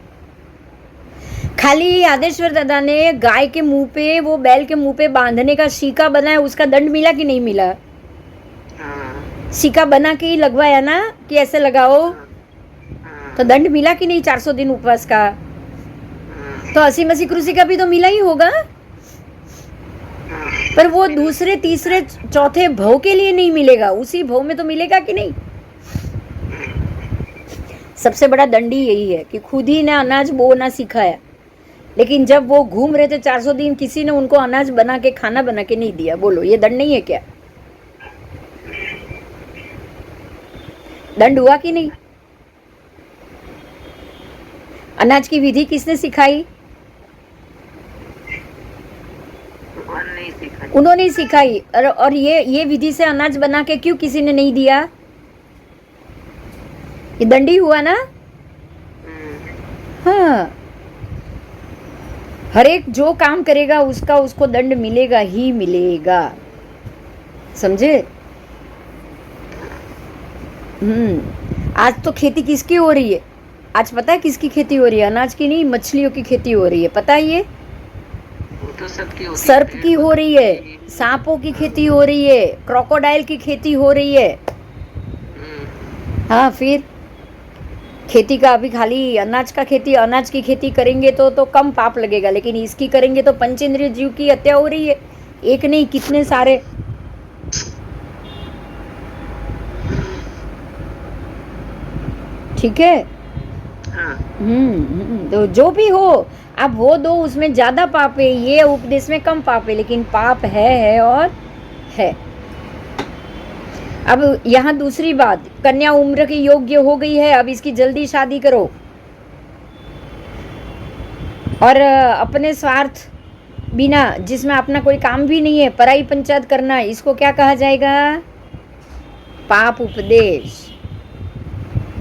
Speaker 1: खाली आदेश्वर दादा ने गाय के मुंह पे, वो बैल के मुंह पे बांधने का सीका बनाया, उसका दंड मिला कि नहीं मिला? सीका बना के ही लगवाया ना कि ऐसे लगाओ, तो दंड मिला कि नहीं? 400 दिन उपवास का। तो 80 मसी कृषि का भी तो मिला ही होगा, पर वो दूसरे तीसरे चौथे भव के लिए नहीं मिलेगा, उसी भव में तो मिलेगा कि नहीं? सबसे बड़ा दंड ही यही है कि खुद ही ने अनाज बोना सिखाया, लेकिन जब वो घूम रहे थे 400 दिन, किसी ने उनको अनाज बना के, खाना बना के नहीं दिया। बोलो, ये दंड नहीं है क्या? दंड हुआ कि नहीं? अनाज की विधि किसने सिखाई? उन्होंने ही सिखाई। और ये विधि से अनाज बना के क्यों किसी ने नहीं दिया? ये दंडी हुआ ना? हाँ, हर एक जो काम करेगा उसको दंड मिलेगा ही मिलेगा, समझे? आज तो खेती किसकी हो रही है? आज पता है किसकी खेती हो रही है? अनाज की नहीं, मछलियों की खेती हो रही है। पता है ये?
Speaker 2: तो सबकी होती है,
Speaker 1: सर्प
Speaker 2: पेड़
Speaker 1: की हो रही
Speaker 2: पौधों
Speaker 1: है,
Speaker 2: की।
Speaker 1: सांपों की खेती हो रही है, क्रोकोडाइल की खेती हो रही है। हाँ, फिर खेती का अभी खाली अनाज की खेती करेंगे तो कम पाप लगेगा, लेकिन इसकी करेंगे तो पंचेंद्रिय जीव की हत्या हो रही है, एक नहीं कितने सारे। ठीक है।
Speaker 2: हाँ,
Speaker 1: तो जो भी हो, आप वो दो, उसमें ज्यादा पाप है, ये उपदेश में कम पाप है, लेकिन पाप है और है। अब यहाँ दूसरी बात, कन्या उम्र की योग्य हो गई है, अब इसकी जल्दी शादी करो। और अपने स्वार्थ बिना, जिसमें अपना कोई काम भी नहीं है, पराई पंचायत करना, इसको क्या कहा जाएगा? पाप उपदेश।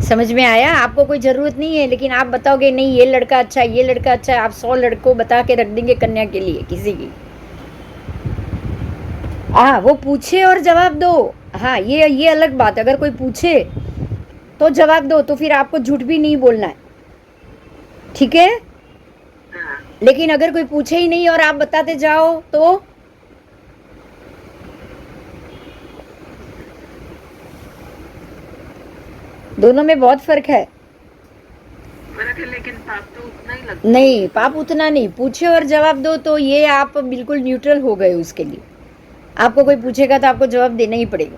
Speaker 1: समझ में आया? आपको कोई जरूरत नहीं है, लेकिन आप बताओगे नहीं ये लड़का अच्छा है, ये लड़का अच्छा है, आप 100 लड़कों बता के रख देंगे कन्या के लिए किसी की। हाँ, वो पूछे और जवाब दो। हाँ, ये अलग बात। अगर कोई पूछे तो जवाब दो, तो फिर आपको झूठ भी नहीं बोलना है, ठीक है?
Speaker 2: हाँ,
Speaker 1: लेकिन अगर कोई पूछे ही नहीं और आप बताते जाओ तो दोनों में बहुत फर्क है।
Speaker 2: फर्क है, लेकिन पाप तो उतना ही लगता है।
Speaker 1: नहीं, पाप उतना नहीं। पूछे और जवाब दो तो ये आप बिल्कुल न्यूट्रल हो गए उसके लिए। आपको कोई पूछेगा तो आपको जवाब देना ही पड़ेगा।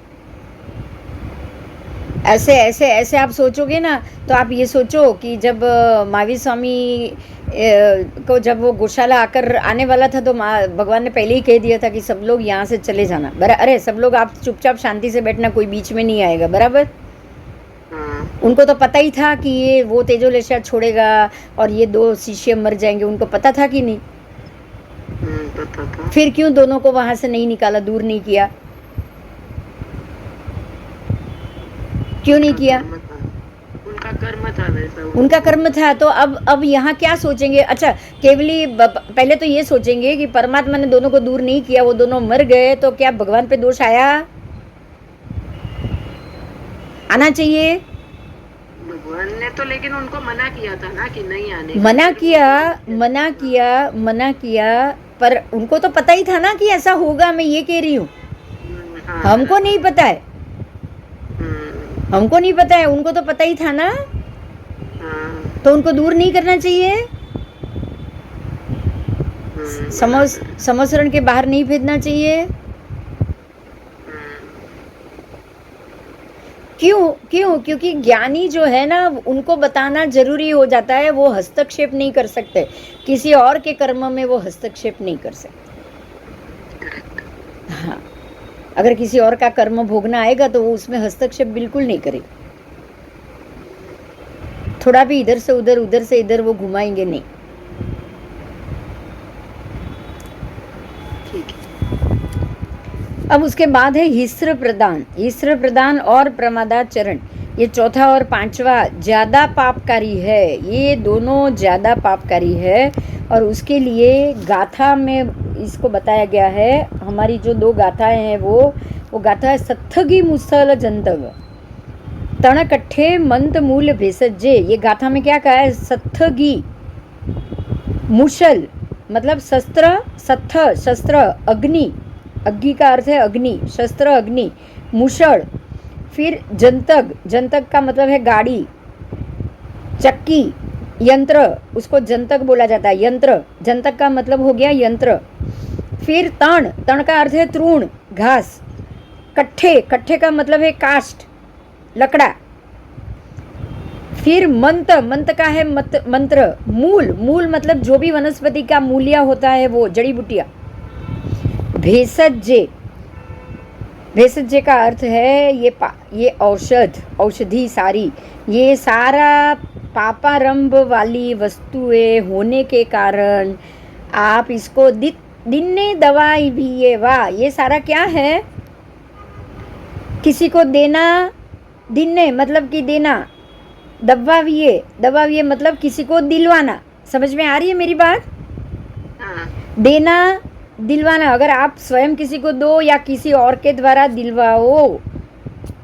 Speaker 1: ऐसे ऐसे ऐसे आप सोचोगे ना, तो आप ये सोचो कि जब महावीर स्वामी को जब वो गौशाला आकर आने वाला था, तो भगवान ने पहले ही कह दिया था कि सब लोग यहाँ से चले जाना। अरे सब लोग आप चुपचाप शांति से बैठना, कोई बीच में नहीं आएगा, बराबर? उनको तो पता ही था कि ये वो तेजोलेशा छोड़ेगा और ये 2 शिष्य मर जाएंगे, उनको पता था कि नहीं?
Speaker 2: पता था।
Speaker 1: फिर क्यों दोनों को वहां से नहीं निकाला, दूर नहीं किया? क्यों नहीं किया?
Speaker 2: उनका कर्म था वैसा।
Speaker 1: उनका कर्म था। तो अब यहाँ क्या सोचेंगे? अच्छा, केवली पहले तो ये सोचेंगे कि परमात्मा ने दोनों को दूर नहीं किया, वो दोनों मर गए, तो क्या भगवान पे दोष आया? आना चाहिए।
Speaker 2: भगवान ने तो लेकिन उनको मना किया था ना कि नहीं आने का।
Speaker 1: मना किया, पर उनको तो पता ही था ना कि ऐसा होगा। मैं ये कह रही हूँ,
Speaker 2: हाँ,
Speaker 1: हमको नहीं पता है, हमको नहीं पता है, उनको तो पता ही था ना।
Speaker 2: हाँ,
Speaker 1: तो उनको दूर नहीं करना चाहिए, समोसरण के बाहर नहीं भेजना चाहिए। क्यों? क्योंकि ज्ञानी जो है ना, उनको बताना जरूरी हो जाता है। वो हस्तक्षेप नहीं कर सकते, किसी और के कर्म में वो हस्तक्षेप नहीं कर सकते। हाँ, अगर किसी और का कर्म भोगना आएगा तो वो उसमें हस्तक्षेप बिल्कुल नहीं करे। थोड़ा भी इधर से इधर वो घुमाएंगे नहीं।
Speaker 2: ठीक है।
Speaker 1: अब उसके बाद है हिस्र प्रदान और प्रमादाचरण। ये चौथा और पांचवा ज्यादा पापकारी है, ये दोनों ज्यादा पापकारी है। और उसके लिए गाथा में इसको बताया गया है। हमारी जो 2 गाथाएं हैं वो गाथा है सत्थगी मुसल जंतव तण कट्ठे मंत मूल भेषजे। ये गाथा में क्या कहा है? सत्थगी, मुशल मतलब शस्त्र, सत्थ शस्त्र, अग्नि का अर्थ है अग्नि, शस्त्र अग्नि, मुशल, फिर जंतक का मतलब है गाड़ी, चक्की, यंत्र, उसको जंतक बोला जाता है, यंत्र, जंतक का मतलब हो गया यंत्र। फिर तण का अर्थ है तृण, घास, कट्ठे का मतलब है काष्ठ, लकड़ा। फिर मंत का है मंत्र, मूल मतलब जो भी वनस्पति का मूल्य होता है, वो जड़ी बूटियां। भेषजे का अर्थ है ये औषधि सारी, ये सारा पापारंभ वाली वस्तुएं होने के कारण आप इसको दिन्ने दवाई भी ये वाह, ये सारा क्या है? किसी को देना, दिन्ने मतलब कि देना, दबाविए मतलब किसी को दिलवाना। समझ में आ रही है मेरी बात? देना, दिलवाना। अगर आप स्वयं किसी को दो या किसी और के द्वारा दिलवाओ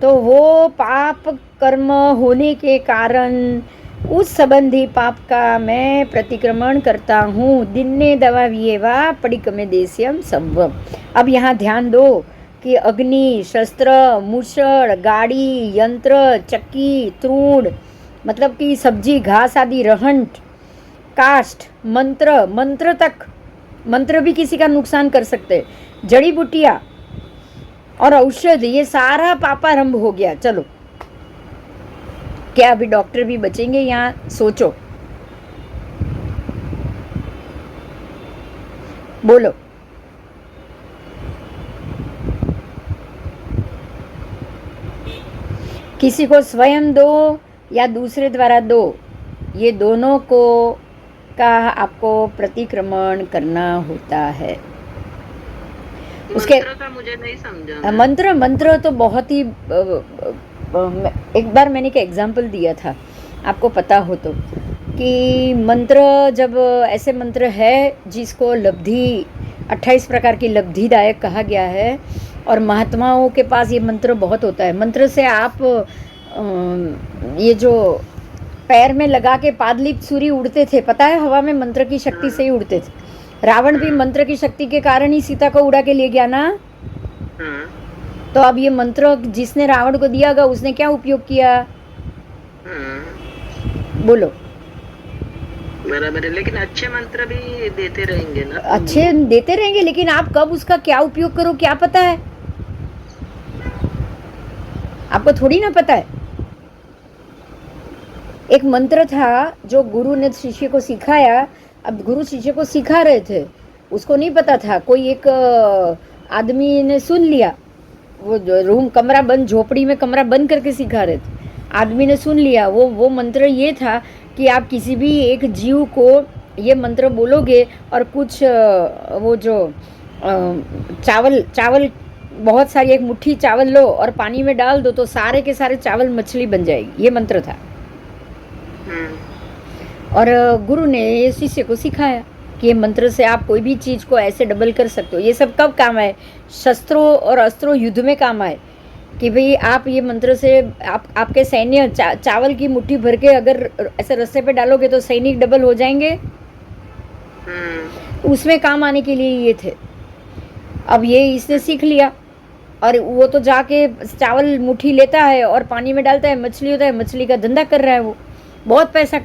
Speaker 1: तो वो पाप कर्म होने के कारण उस संबंधी पाप का मैं प्रतिक्रमण करता हूँ। दिन्ने दवा विएवा पडिकमे देस्यम संभव। अब यहाँ ध्यान दो कि अग्नि, शस्त्र, मूषण, गाड़ी, यंत्र, चक्की, तृण, मतलब कि सब्जी, घास आदि, रहंट, काष्ठ, मंत्र, मंत्र तक, मंत्र भी किसी का नुकसान कर सकते, जड़ी बूटियाँ और औषध, ये सारा पापारंभ हो गया। चलो, क्या अभी डॉक्टर भी बचेंगे? यहाँ सोचो, बोलो। किसी को स्वयं दो या दूसरे द्वारा दो, ये दोनों को का आपको प्रतिक्रमण करना होता है। उसके
Speaker 2: मंत्र का मुझे नहीं समझा।
Speaker 1: मंत्र तो बहुत ही एक बार मैंने एक एग्जाम्पल दिया था, आपको पता हो तो, कि मंत्र जब ऐसे मंत्र है जिसको लब्धि 28 प्रकार की लब्धिदायक कहा गया है, और महात्माओं के पास ये मंत्र बहुत होता है। मंत्र से आप ये जो पैर में लगा के पादलिप सूरी उड़ते थे, पता है, हवा में मंत्र की शक्ति से ही उड़ते थे। रावण भी मंत्र की शक्ति के कारण ही सीता को उड़ा के ले गया ना। तो अब ये मंत्र जिसने रावण को दिया गया, उसने क्या उपयोग किया? बोलो।
Speaker 2: बराबर है, लेकिन अच्छे मंत्र भी देते रहेंगे ना।
Speaker 1: अच्छे देते रहेंगे, लेकिन आप कब उसका क्या उपयोग करो क्या पता है? आपको थोड़ी ना पता है। एक मंत्र था जो गुरु ने शिष्य को सिखाया। अब गुरु शिष्य को सिखा रहे थे, उसको नहीं पता था। कोई एक आदमी ने सुन लिया, वो रूम कमरा बंद, झोपड़ी में कमरा बंद करके सिखा रहे थे। आदमी ने सुन लिया। वो मंत्र ये था कि आप किसी भी एक जीव को ये मंत्र बोलोगे और कुछ वो जो चावल बहुत सारी, एक मुट्ठी चावल लो और पानी में डाल दो तो सारे के सारे चावल मछली बन जाएगी। ये मंत्र था। और गुरु ने ये शिष्य को सिखाया कि ये मंत्र से आप कोई भी चीज़ को ऐसे डबल कर सकते हो। ये सब कब काम आए? शस्त्रों और अस्त्रों युद्ध में काम आए कि भाई आप ये मंत्र से आपके सैन्य चावल की मुट्ठी भर के अगर ऐसे रस्ते पे डालोगे तो सैनिक डबल हो जाएंगे। उसमें काम आने के लिए ये थे। अब ये इसने सीख लिया और वो तो जाके चावल मुट्ठी लेता है और पानी में डालता है, मछली होता है, मछली का धंधा कर रहा है। वो बहुत पैसा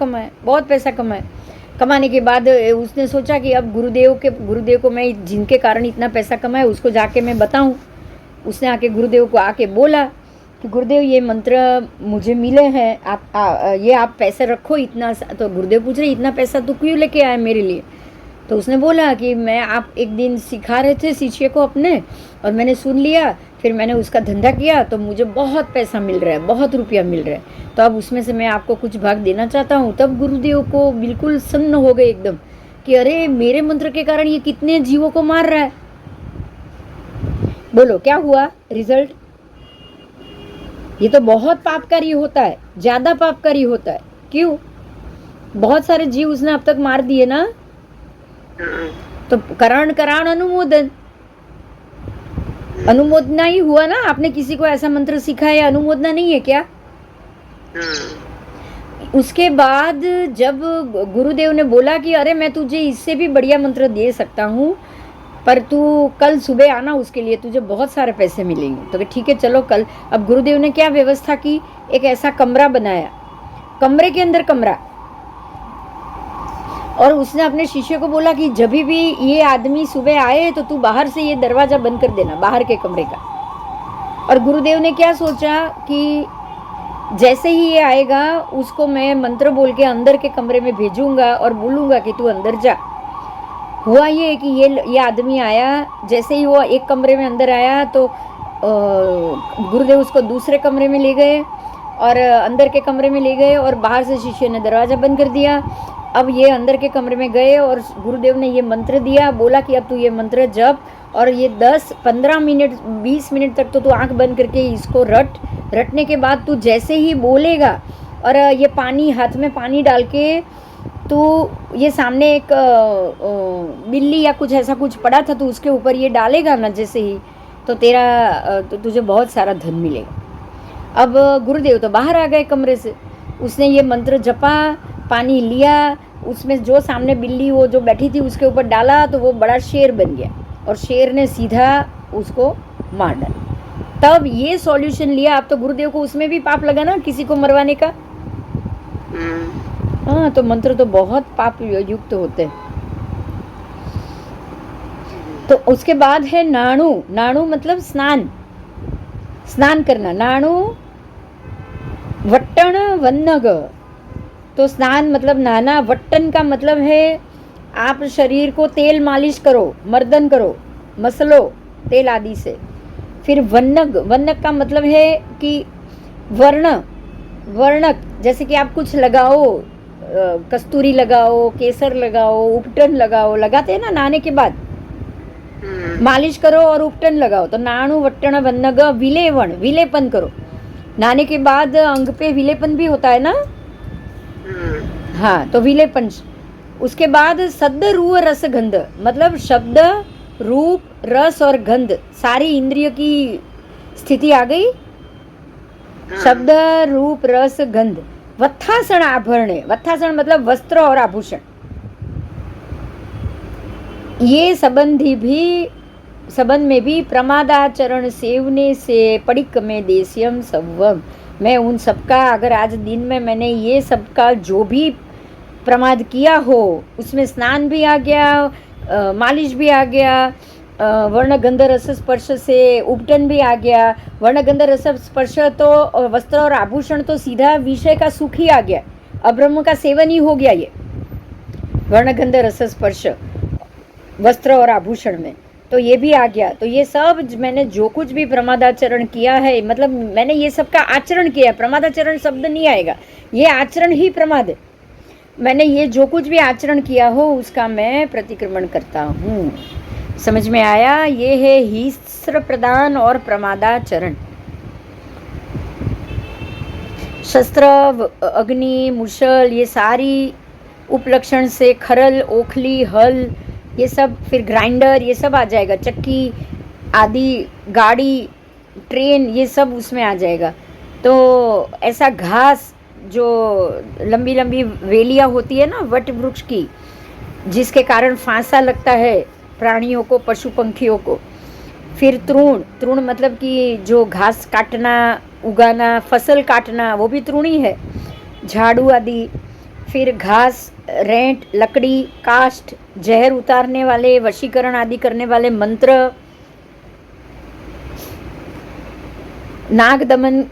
Speaker 1: कमाए। कमाने के बाद उसने सोचा कि अब गुरुदेव को मैं जिनके कारण इतना पैसा कमाया उसको जाके मैं बताऊं। उसने आके गुरुदेव को आके बोला कि गुरुदेव ये मंत्र मुझे मिले हैं, आप पैसे रखो इतना। तो गुरुदेव पूछ रहे इतना पैसा तू क्यों लेके आया मेरे लिए? तो उसने बोला कि आप एक दिन सिखा रहे थे शिष्य को अपने, और मैंने सुन लिया, फिर मैंने उसका धंधा किया तो मुझे बहुत पैसा मिल रहा है, बहुत रुपया मिल रहा है, तो अब उसमें से मैं आपको कुछ भाग देना चाहता हूँ। तब गुरुदेव को बिल्कुल सन्न हो गए एकदम कि अरे मेरे मंत्र के कारण ये कितने जीवों को मार रहा है। बोलो क्या हुआ रिजल्ट? ये तो बहुत पापकारी होता है, ज्यादा पापकारी होता है। क्यों? बहुत सारे जीव उसने अब तक मार दिए ना। तो कराण अनुमोदना ही हुआ ना। आपने किसी को ऐसा मंत्र सिखाया, अनुमोदना नहीं है क्या? उसके बाद जब गुरुदेव ने बोला कि अरे मैं तुझे इससे भी बढ़िया मंत्र दे सकता हूँ, पर तू कल सुबह आना, उसके लिए तुझे बहुत सारे पैसे मिलेंगे। तो ठीक है चलो कल। अब गुरुदेव ने क्या व्यवस्था की? एक ऐसा कमरा बनाया, कमरे के अंदर कमरा, और उसने अपने शिष्य को बोला कि जब भी ये आदमी सुबह आए तो तू बाहर से ये दरवाजा बंद कर देना, बाहर के कमरे का। और गुरुदेव ने क्या सोचा कि जैसे ही ये आएगा उसको मैं मंत्र बोल के अंदर के कमरे में भेजूंगा और बोलूँगा कि तू अंदर जा। हुआ ये कि ये आदमी आया, जैसे ही वो एक कमरे में अंदर आया तो गुरुदेव उसको दूसरे कमरे में ले गए और अंदर के कमरे में ले गए, और बाहर से शिष्य ने दरवाज़ा बंद कर दिया। अब ये अंदर के कमरे में गए और गुरुदेव ने ये मंत्र दिया, बोला कि अब तू ये मंत्र जप, और ये 10-15 मिनट 20 मिनट तक तो तू आंख बंद करके इसको रटने के बाद तू जैसे ही बोलेगा और ये पानी, हाथ में पानी डाल के तू ये सामने एक बिल्ली या कुछ ऐसा कुछ पड़ा था तो उसके ऊपर ये डालेगा ना जैसे ही, तो तुझे बहुत सारा धन मिलेगा। अब गुरुदेव तो बाहर आ गए कमरे से, उसने ये मंत्र जपा, पानी लिया, उसमें जो सामने बिल्ली वो जो बैठी थी उसके ऊपर डाला तो वो बड़ा शेर बन गया और शेर ने सीधा उसको मार डाला। तब ये सॉल्यूशन लिया। आप तो गुरुदेव को उसमें भी पाप लगा ना किसी को मरवाने का। हाँ, तो मंत्र तो बहुत पाप युक्त होते हैं। तो उसके बाद है नाणु। नाणु मतलब स्नान, स्नान करना। नाणु वट्टन वन्नग, तो स्नान मतलब नहाना। वट्टन का मतलब है आप शरीर को तेल मालिश करो, मर्दन करो, मसलो तेल आदि से। फिर वन्नग, वन्नग का मतलब है कि वर्ण, वर्णक, जैसे कि आप कुछ लगाओ, कस्तूरी लगाओ, केसर लगाओ, उपटन लगाओ, लगाते हैं ना नहाने के बाद, मालिश करो और उपटन लगाओ। तो नाणु वट्टन वन्नग विलेवण, विलेपन करो। नहाने के बाद अंग पे विलेपन भी होता है ना। हाँ, तो विलेपन। उसके बाद सद्द रूप रस गंध, मतलब शब्द, रूप, रस और गंध, सारी इंद्रिय की स्थिति आ गई। शब्द, रूप, रस, गंध। वत्थासन आभरणे, वत्थासन मतलब वस्त्र और आभूषण। ये संबंध में भी प्रमादाचरण सेवने से पडिक में देस्यम सवम। मैं उन सबका, अगर आज दिन में मैंने ये सबका जो भी प्रमाद किया हो, उसमें स्नान भी आ गया, मालिश भी आ गया, वर्ण गंध रस स्पर्श से उपटन भी आ गया। वर्ण गंध रस स्पर्श तो वस्त्र और आभूषण तो सीधा विषय का सुख ही आ गया, अब्रह्म का सेवन ही हो गया। ये वर्ण गंध रस स्पर्श वस्त्र और आभूषण में तो ये भी आ गया। तो ये सब मैंने जो कुछ भी प्रमादाचरण किया है, मतलब मैंने ये सब का आचरण किया। प्रमादाचरण शब्द नहीं आएगा, ये आचरण ही प्रमाद है। मैंने ये जो कुछ भी आचरण किया हो उसका मैं प्रतिक्रमण करता हूँ। समझ में आया? ये है हिस्र प्रदान और प्रमादाचरण। शस्त्र, अग्नि, मुशल, ये सारी उपलक्षण से खरल, ओखली, हल, ये सब, फिर ग्राइंडर, ये सब आ जाएगा। चक्की आदि, गाड़ी, ट्रेन, ये सब उसमें आ जाएगा। तो ऐसा घास जो लंबी लंबी वेलियाँ होती है ना वट वृक्ष की, जिसके कारण फांसा लगता है प्राणियों को, पशु पंखियों को। फिर तृण, तृण मतलब कि जो घास काटना, उगाना, फसल काटना, वो भी तृण ही है। झाड़ू आदि। फिर घास, रेंट, लकड़ी, काष्ठ, जहर उतारने वाले, वशीकरण आदि करने वाले मंत्र, नाग दमन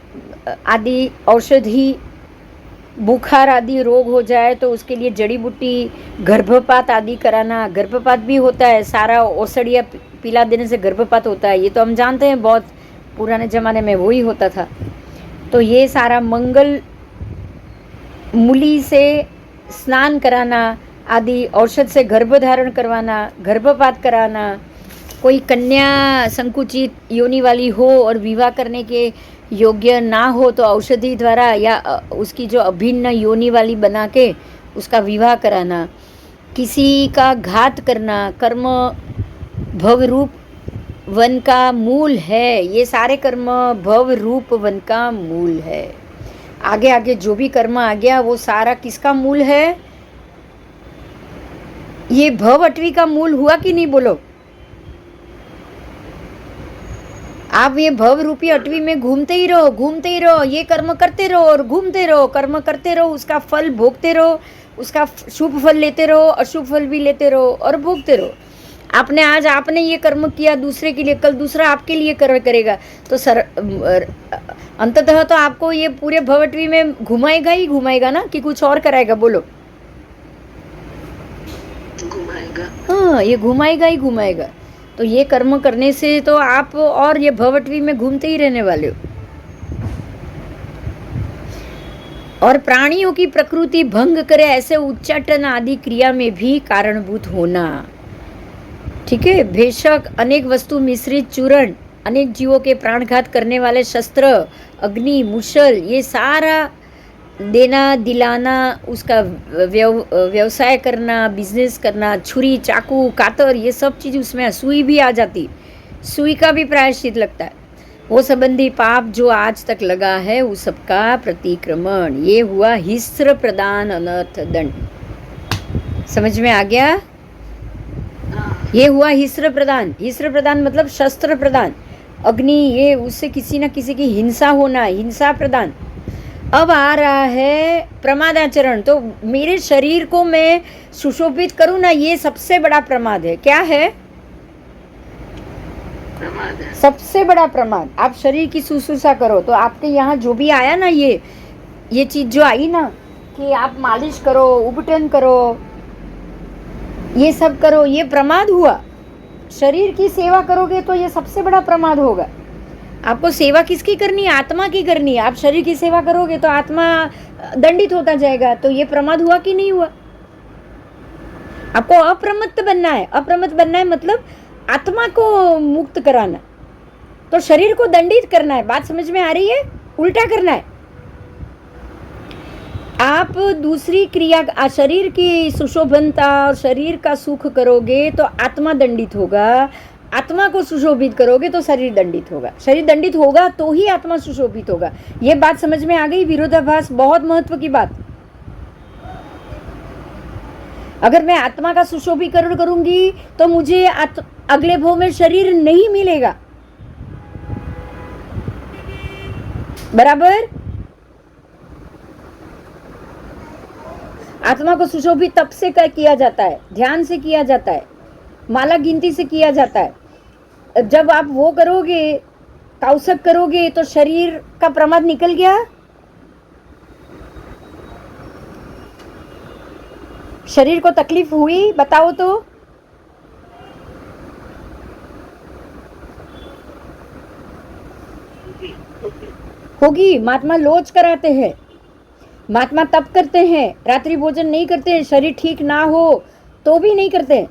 Speaker 1: आदि औषधि, बुखार आदि रोग हो जाए तो उसके लिए जड़ी बूटी, गर्भपात आदि कराना। गर्भपात भी होता है, सारा औषधियाँ पिला देने से गर्भपात होता है, ये तो हम जानते हैं, बहुत पुराने ज़माने में वही होता था। तो ये सारा मंगल मूली से स्नान कराना आदि, औषध से गर्भ धारण करवाना, गर्भपात कराना। कोई कन्या संकुचित योनि वाली हो और विवाह करने के योग्य ना हो तो औषधि द्वारा या उसकी जो अभिन्न योनि वाली बना के उसका विवाह कराना। किसी का घात करना, कर्म भव रूप वन का मूल है। ये सारे कर्म भव रूप वन का मूल है। आगे आगे जो भी कर्म आ गया वो सारा किसका मूल है? ये भव अटवी का मूल हुआ कि नहीं? बोलो। आप ये भव रूपी अटवी में घूमते ही रहो, घूमते ही रहो, ये कर्म करते रहो और घूमते रहो, कर्म करते रहो, उसका फल भोगते रहो, उसका शुभ फल लेते रहो, अशुभ फल भी लेते रहो और भोगते रहो। आपने आज आपने ये कर्म किया दूसरे के लिए, कल दूसरा आपके लिए करेगा, तो अंततः तो आपको ये पूरे भवटवी में घुमाएगा ही घुमाएगा ना, कि कुछ और कराएगा? बोलो।
Speaker 2: घुमाएगा।
Speaker 1: हाँ, ये घुमाएगा ही घुमाएगा। तो ये कर्म करने से तो आप और ये भवटवी में घूमते ही रहने वाले हो। और प्राणियों की प्रकृति भंग करे ऐसे उच्चाटन आदि क्रिया में भी कारणभूत होना। ठीक है। बेशक अनेक वस्तु मिश्रित चूर्ण, अनेक जीवों के प्राणघात करने वाले शस्त्र, अग्नि, मुशल, ये सारा देना, दिलाना, उसका व्यवसाय करना, बिजनेस करना, छुरी, चाकू, कातर, ये सब चीज़ उसमें, सुई भी आ जाती, सुई का भी प्रायश्चित लगता है। वो संबंधी पाप जो आज तक लगा है उस सबका प्रतिक्रमण, ये हुआ हिस्र प्रदान अनर्थ दंड। समझ में आ गया?
Speaker 2: हाँ,
Speaker 1: ये हुआ हिस्र प्रदान। हिस्र प्रदान मतलब शस्त्र प्रदान, अग्नि, ये उससे किसी न किसी की हिंसा होना, हिंसा प्रदान। अब आ रहा है प्रमादाचरण। तो मेरे शरीर को मैं सुशोभित करूं ना, ये सबसे बड़ा प्रमाद है। क्या है?
Speaker 2: प्रमाद है।
Speaker 1: सबसे बड़ा प्रमाद। आप शरीर की शुश्रूषा करो तो आपके यहाँ जो भी आया ना, ये चीज जो आई ना कि आप मालिश करो, उबटन करो, ये सब करो, ये प्रमाद हुआ। शरीर की सेवा करोगे तो ये सबसे बड़ा प्रमाद होगा। आपको सेवा किसकी करनी है? आत्मा की करनी है। आप शरीर की सेवा करोगे तो आत्मा दंडित होता जाएगा, तो ये प्रमाद हुआ कि नहीं हुआ? आपको अप्रमत्त बनना है। अप्रमत्त बनना है मतलब आत्मा को मुक्त कराना, तो शरीर को दंडित करना है। बात समझ में आ रही है? उल्टा करना है। आप दूसरी क्रिया, शरीर की सुशोभनता और शरीर का सुख करोगे तो आत्मा दंडित होगा। आत्मा को सुशोभित करोगे तो शरीर दंडित होगा। शरीर दंडित होगा तो ही आत्मा सुशोभित होगा। ये बात समझ में आ गई? विरोधाभास बहुत महत्व की बात। अगर मैं आत्मा का सुशोभीकरण करूंगी तो मुझे अगले भव में शरीर नहीं मिलेगा। बराबर? आत्मा को सुशोभित तब से किया जाता है, ध्यान से किया जाता है, माला गिनती से किया जाता है। जब आप वो करोगे, कौशक करोगे, तो शरीर का प्रमाद निकल गया। शरीर को तकलीफ हुई? बताओ तो। होगी। महात्मा लोच कराते हैं, महात्मा तप करते हैं, रात्रि भोजन नहीं करते हैं, शरीर ठीक ना हो तो भी नहीं करते।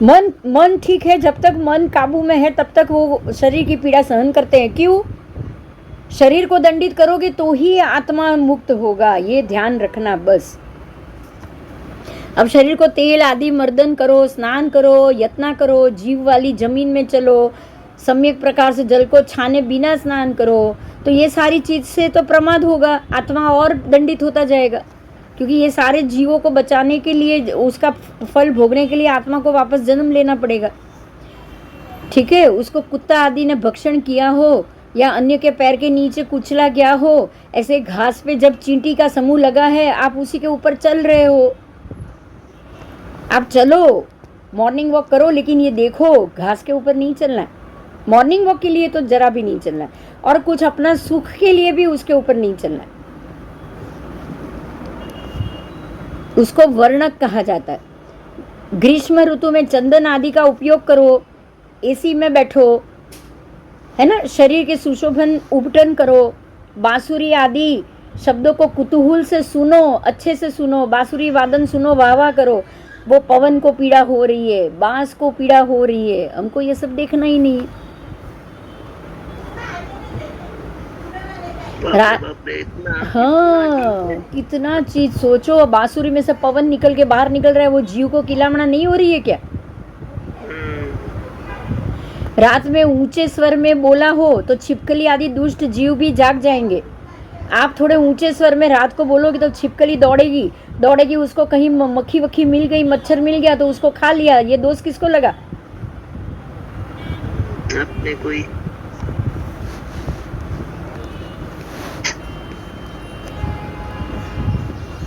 Speaker 1: मन ठीक है, जब तक मन काबू में है तब तक वो शरीर की पीड़ा सहन करते हैं। क्यों? शरीर को दंडित करोगे तो ही आत्मा मुक्त होगा, ये ध्यान रखना बस। अब शरीर को तेल आदि मर्दन करो, स्नान करो, यत्ना करो, जीव वाली जमीन में चलो, सम्यक प्रकार से जल को छाने बिना स्नान करो, तो ये सारी चीज से तो प्रमाद होगा, आत्मा और दंडित होता जाएगा। क्योंकि ये सारे जीवों को बचाने के लिए, उसका फल भोगने के लिए आत्मा को वापस जन्म लेना पड़ेगा। ठीक है? उसको कुत्ता आदि ने भक्षण किया हो या अन्य के पैर के नीचे कुचला गया हो, ऐसे घास पे जब चींटी का समूह लगा है, आप उसी के ऊपर चल रहे हो। आप चलो, मॉर्निंग वॉक करो, लेकिन ये देखो घास के ऊपर नहीं चलना है। मॉर्निंग वॉक के लिए तो जरा भी नहीं चलना है, और कुछ अपना सुख के लिए भी उसके ऊपर नहीं चलना है। उसको वर्णक कहा जाता है। ग्रीष्म ऋतु में चंदन आदि का उपयोग करो, एसी में बैठो, है ना, शरीर के सुशोभन उबटन करो, बांसुरी आदि शब्दों को कुतूहल से सुनो, अच्छे से सुनो, बांसुरी वादन सुनो, वाह वाह करो। वो पवन को पीड़ा हो रही है, बांस को पीड़ा हो रही है, हमको ये सब देखना ही नहीं है। हाँ, कितना चीज सोचो। बांसुरी में से पवन निकल के बाहर निकल रहा है, वो जीव को किलामना नहीं हो रही है क्या? रात में ऊंचे स्वर में बोला हो तो छिपकली आदि दुष्ट जीव भी जाग जाएंगे। आप थोड़े ऊंचे स्वर में रात को बोलोगे तो छिपकली दौड़ेगी, उसको कहीं मक्खी वक्खी मिल गई, मच्छर मिल गया तो उसको खा लिया। ये दोष किसको लगा?
Speaker 2: अपने कोई।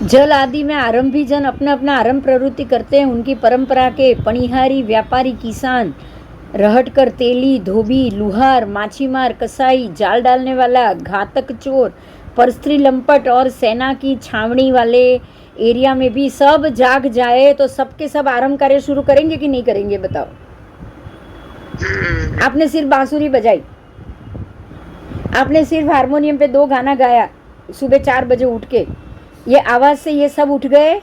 Speaker 1: जल आदि में आरंभी जन अपना अपना आरंभ प्रवृत्ति करते हैं। उनकी परंपरा के पणिहारी, व्यापारी, किसान, रहटकर, तेली, धोबी, लुहार, माछीमार, कसाई, जाल डालने वाला, घातक चोर, परस्त्री लंपट और सेना की छावनी वाले एरिया में भी सब जाग जाए तो सबके सब आरंभ कार्य शुरू करेंगे कि नहीं करेंगे? बताओ। आपने सिर्फ बांसुरी बजाई, आपने सिर्फ हारमोनियम पे 2 गाना गाया सुबह 4 बजे उठ के, ये आवाज से ये सब उठ गए।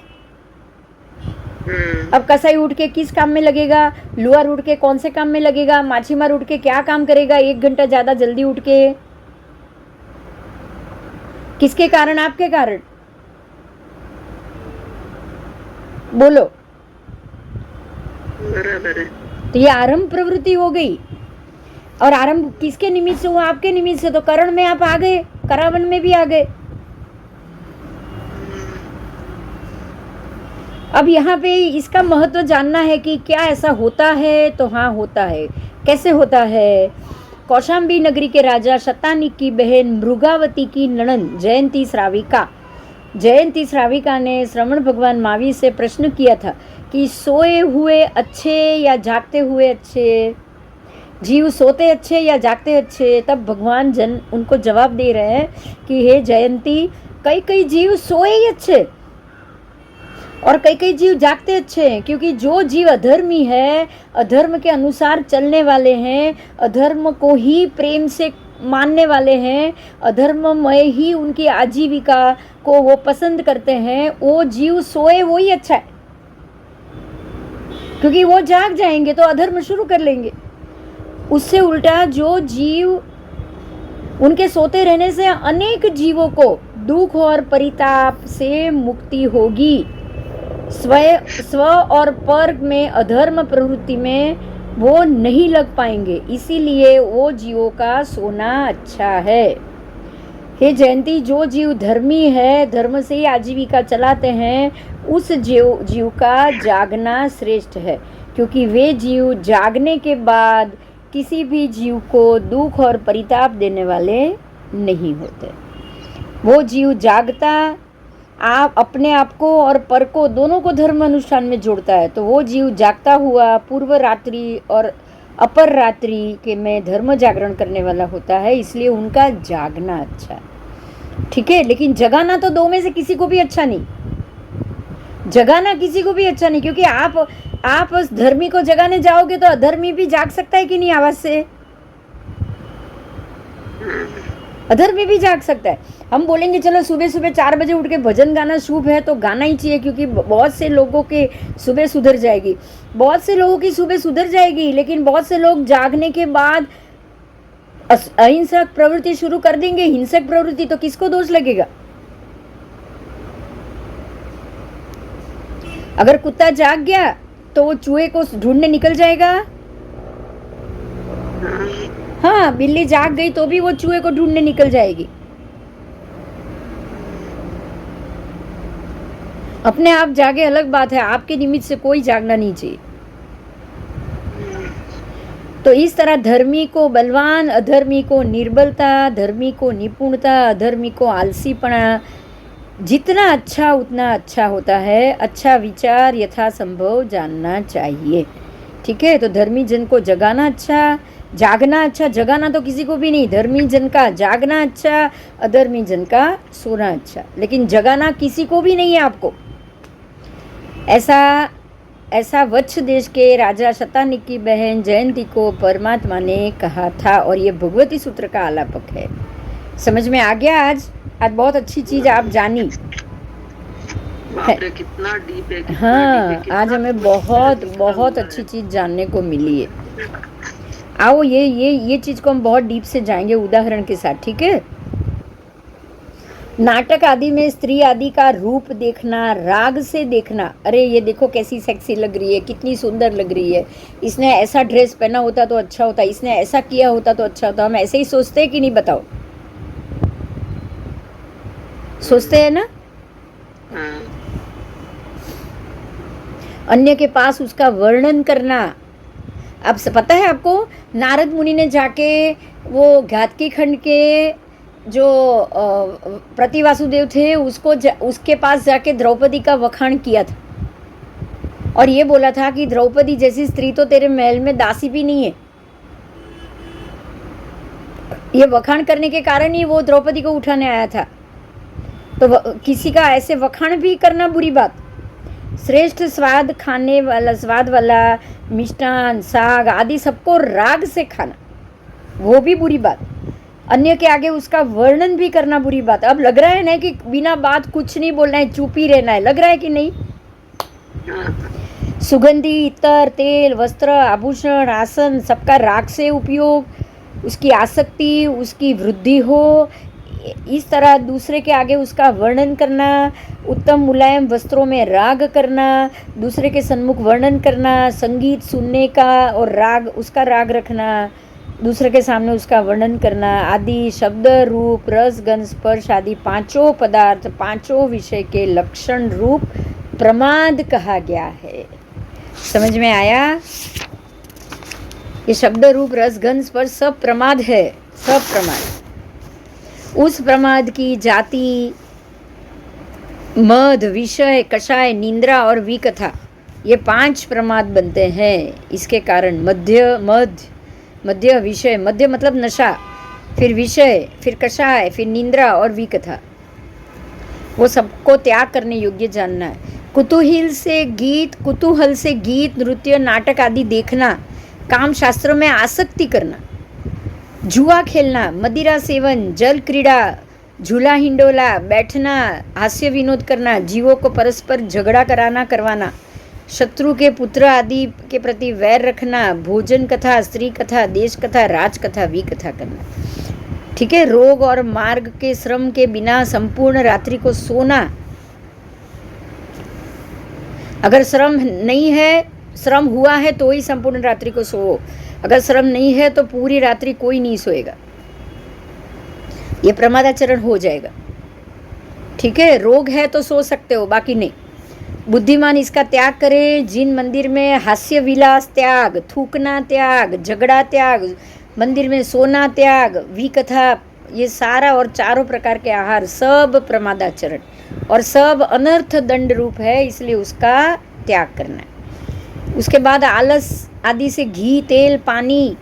Speaker 1: अब कसाई उठ के किस काम में लगेगा? लुहार उठ के कौन से काम में लगेगा? माछीमार उठ के क्या काम करेगा 1 घंटा ज्यादा जल्दी उठ के? किसके कारण? आपके कारण। बोलो।
Speaker 2: बराबर है।
Speaker 1: तो ये आरंभ प्रवृत्ति हो गई। और आरंभ किसके निमित्त से हुआ? आपके निमित्त से। तो करण में आप आ गए, करावन में भी आ गए। अब यहाँ पे इसका महत्व जानना है कि क्या ऐसा होता है? तो हाँ, होता है। कैसे होता है? कौशाम्बी नगरी के राजा शतानिक की बहन मृगावती की नणंद जयंती श्राविका ने श्रवण भगवान महावीर से प्रश्न किया था कि सोए हुए अच्छे या जागते हुए अच्छे, जीव सोते अच्छे या जागते अच्छे? तब भगवान उनको जवाब दे रहे हैं कि हे जयंती, कई कई जीव सोए ही अच्छे और कई कई जीव जागते अच्छे हैं, क्योंकि जो जीव अधर्मी है, अधर्म के अनुसार चलने वाले हैं, अधर्म को ही प्रेम से मानने वाले हैं, अधर्ममय ही उनकी आजीविका को वो पसंद करते हैं, वो जीव सोए वो ही अच्छा है, क्योंकि वो जाग जाएंगे तो अधर्म शुरू कर लेंगे। उससे उल्टा जो जीव, उनके सोते रहने से अनेक जीवों को दुख और परिताप से मुक्ति होगी। स्व और पर में अधर्म प्रवृत्ति में वो नहीं लग पाएंगे, इसीलिए वो जीवों का सोना अच्छा है। हे जयंती, जो जीव धर्मी है, धर्म से ही आजीविका चलाते हैं, उस जीव का जागना श्रेष्ठ है, क्योंकि वे जीव जागने के बाद किसी भी जीव को दुख और परिताप देने वाले नहीं होते। वो जीव जागता आप अपने आप को और पर को दोनों को धर्म अनुष्ठान में जोड़ता है, तो वो जीव जागता हुआ पूर्व रात्रि और अपर रात्रि के में धर्म जागरण करने वाला होता है, इसलिए उनका जागना अच्छा है। ठीक है, लेकिन जगाना तो दो में से किसी को भी अच्छा नहीं। जगाना किसी को भी अच्छा नहीं, क्योंकि आप उस धर्मी को जगाने जाओगे तो अधर्मी भी जाग सकता है कि नहीं आवाज से? अधर्मी भी जाग सकता है। हम बोलेंगे चलो सुबह सुबह 4 बजे उठ के भजन गाना शुभ है, तो गाना ही चाहिए, क्योंकि बहुत से लोगों के सुबह सुधर जाएगी, बहुत से लोगों की सुबह सुधर जाएगी, लेकिन बहुत से लोग जागने के बाद अहिंसक प्रवृत्ति शुरू कर देंगे, हिंसक प्रवृत्ति, तो किसको दोष लगेगा? अगर कुत्ता जाग गया तो वो चूहे को ढूंढने निकल जाएगा। हाँ, बिल्ली जाग गई तो भी वो चूहे को ढूंढने निकल जाएगी। अपने आप जागे अलग बात है, आपके निमित्त से कोई जागना नहीं चाहिए। तो इस तरह धर्मी को बलवान, अधर्मी को निर्बलता, धर्मी को निपुणता, अधर्मी को आलसीपना, जितना अच्छा उतना अच्छा होता है। अच्छा विचार यथासंभव जानना चाहिए। ठीक है, तो धर्मी जन को जगाना अच्छा, जागना अच्छा, जगाना तो किसी को भी नहीं। धर्मी जन का जागना अच्छा, अधर्मी जन का सोना अच्छा, लेकिन जगाना किसी को भी नहीं है आपको। ऐसा वत्स देश के राजा शतानिक की बहन जयंती को परमात्मा ने कहा था, और ये भगवती सूत्र का आलापक है। समझ में आ गया? आज बहुत अच्छी चीज आप जानी।
Speaker 2: कितना डीप है,
Speaker 1: हाँ, आज हमें बहुत अच्छी चीज जानने को मिली है। आओ ये चीज को हम बहुत डीप से जाएंगे उदाहरण के साथ। ठीक है, नाटक आदि में स्त्री आदि का रूप देखना, राग से देखना, अरे ये देखो कैसी सेक्सी लग रही है, कितनी सुंदर लग रही है, इसने ऐसा ड्रेस पहना होता तो अच्छा होता, इसने ऐसा किया होता तो अच्छा होता। हम ऐसे ही सोचते हैं कि नहीं? बताओ, सोचते हैं ना? अन्य के पास उसका वर्णन करना। अब पता है आपको, नारद मुनि ने जाके वो घातकी खंड के जो प्रतिवासुदेव थे उसके पास जाके द्रौपदी का वखाण किया था, और ये बोला था कि द्रौपदी जैसी स्त्री तो तेरे महल में दासी भी नहीं है। ये वखाण करने के कारण ही वो द्रौपदी को उठाने आया था। तो किसी का ऐसे वखाण भी करना बुरी बात। श्रेष्ठ स्वाद वाला मिष्टान, साग आदि सबको राग से खाना, वो भी बुरी बात। अन्य के आगे उसका वर्णन भी करना बुरी बात। अब लग रहा है ना कि बिना बात कुछ नहीं बोलना है, चुप ही रहना है, लग रहा है कि नहीं? सुगंधी इत्र, तेल, वस्त्र, आभूषण, आसन, सबका राग से उपयोग, उसकी आसक्ति, उसकी वृद्धि हो, इस तरह दूसरे के आगे उसका वर्णन करना, उत्तम मुलायम वस्त्रों में राग करना, दूसरे के सन्मुख वर्णन करना, संगीत सुनने का और उसका राग रखना, दूसरे के सामने उसका वर्णन करना आदि शब्द रूप रस गंध स्पर्श आदि पांचों पदार्थ पांचों विषय के लक्षण रूप प्रमाद कहा गया है। समझ में आया? ये शब्द रूप रस गंध स्पर्श सब प्रमाद है, सब प्रमाद। उस प्रमाद की जाति मद विषय कषाय निंद्रा और विकथा ये 5 प्रमाद बनते हैं। इसके कारण मध्य विषय, मध्य मतलब नशा, फिर विषय, फिर कषाय, फिर निंद्रा और विकथा, वो सबको त्याग करने योग्य जानना है। कुतूहल से गीत नृत्य नाटक आदि देखना, काम शास्त्रों में आसक्ति करना, जुआ खेलना, मदिरा सेवन, जल क्रीड़ा, झूला हिंडोला, बैठना, हास्य विनोद करना, जीवों को परस्पर झगड़ा करवाना, शत्रु के पुत्र आदि के प्रति वैर रखना, भोजन कथा, स्त्री कथा, देश कथा, राज कथा, विकथा करना। ठीक है। रोग और मार्ग के श्रम के बिना संपूर्ण रात्रि को सोना। अगर श्रम नहीं है, श्रम हुआ है तो ही संपूर्ण रात्रि को सो, अगर श्रम नहीं है तो पूरी रात्रि कोई नहीं सोएगा, ये प्रमादाचरण हो जाएगा। ठीक है। रोग है तो सो सकते हो, बाकी नहीं। बुद्धिमान इसका त्याग करे। जिन मंदिर में हास्य विलास त्याग, थूकना त्याग, झगड़ा त्याग, मंदिर में सोना त्याग, विकथा, ये सारा और चारों प्रकार के आहार सब प्रमादाचरण और सब अनर्थ दंड रूप है, इसलिए उसका त्याग करना है। उसके बाद आलस आदि से घी तेल पानी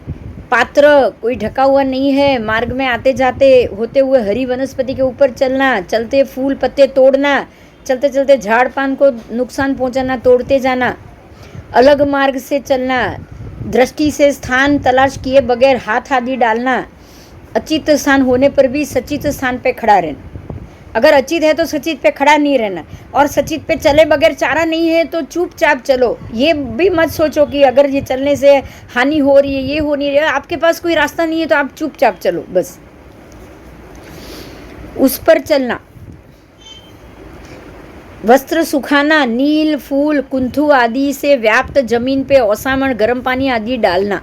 Speaker 1: पात्र कोई ढका हुआ नहीं है, मार्ग में आते जाते होते हुए हरी वनस्पति के ऊपर चलना, चलते फूल पत्ते तोड़ना, चलते चलते झाड़ पान को नुकसान पहुंचाना, तोड़ते जाना, अलग मार्ग से चलना, दृष्टि से स्थान तलाश किए बगैर हाथ आदि डालना, अचित स्थान होने पर भी सचित स्थान पे खड़ा रहना। अगर अचित है तो सचित पे खड़ा नहीं रहना, और सचित पे चले बगैर चारा नहीं है तो चुपचाप चलो। ये भी मत सोचो कि अगर ये चलने से हानि हो रही है, ये हो नहीं रही है, आपके पास कोई रास्ता नहीं है तो आप चुपचाप चलो, बस उस पर चलना। वस्त्र सुखाना, नील फूल कुंथु आदि से व्याप्त जमीन पे ओसामण गर्म पानी आदि डालना।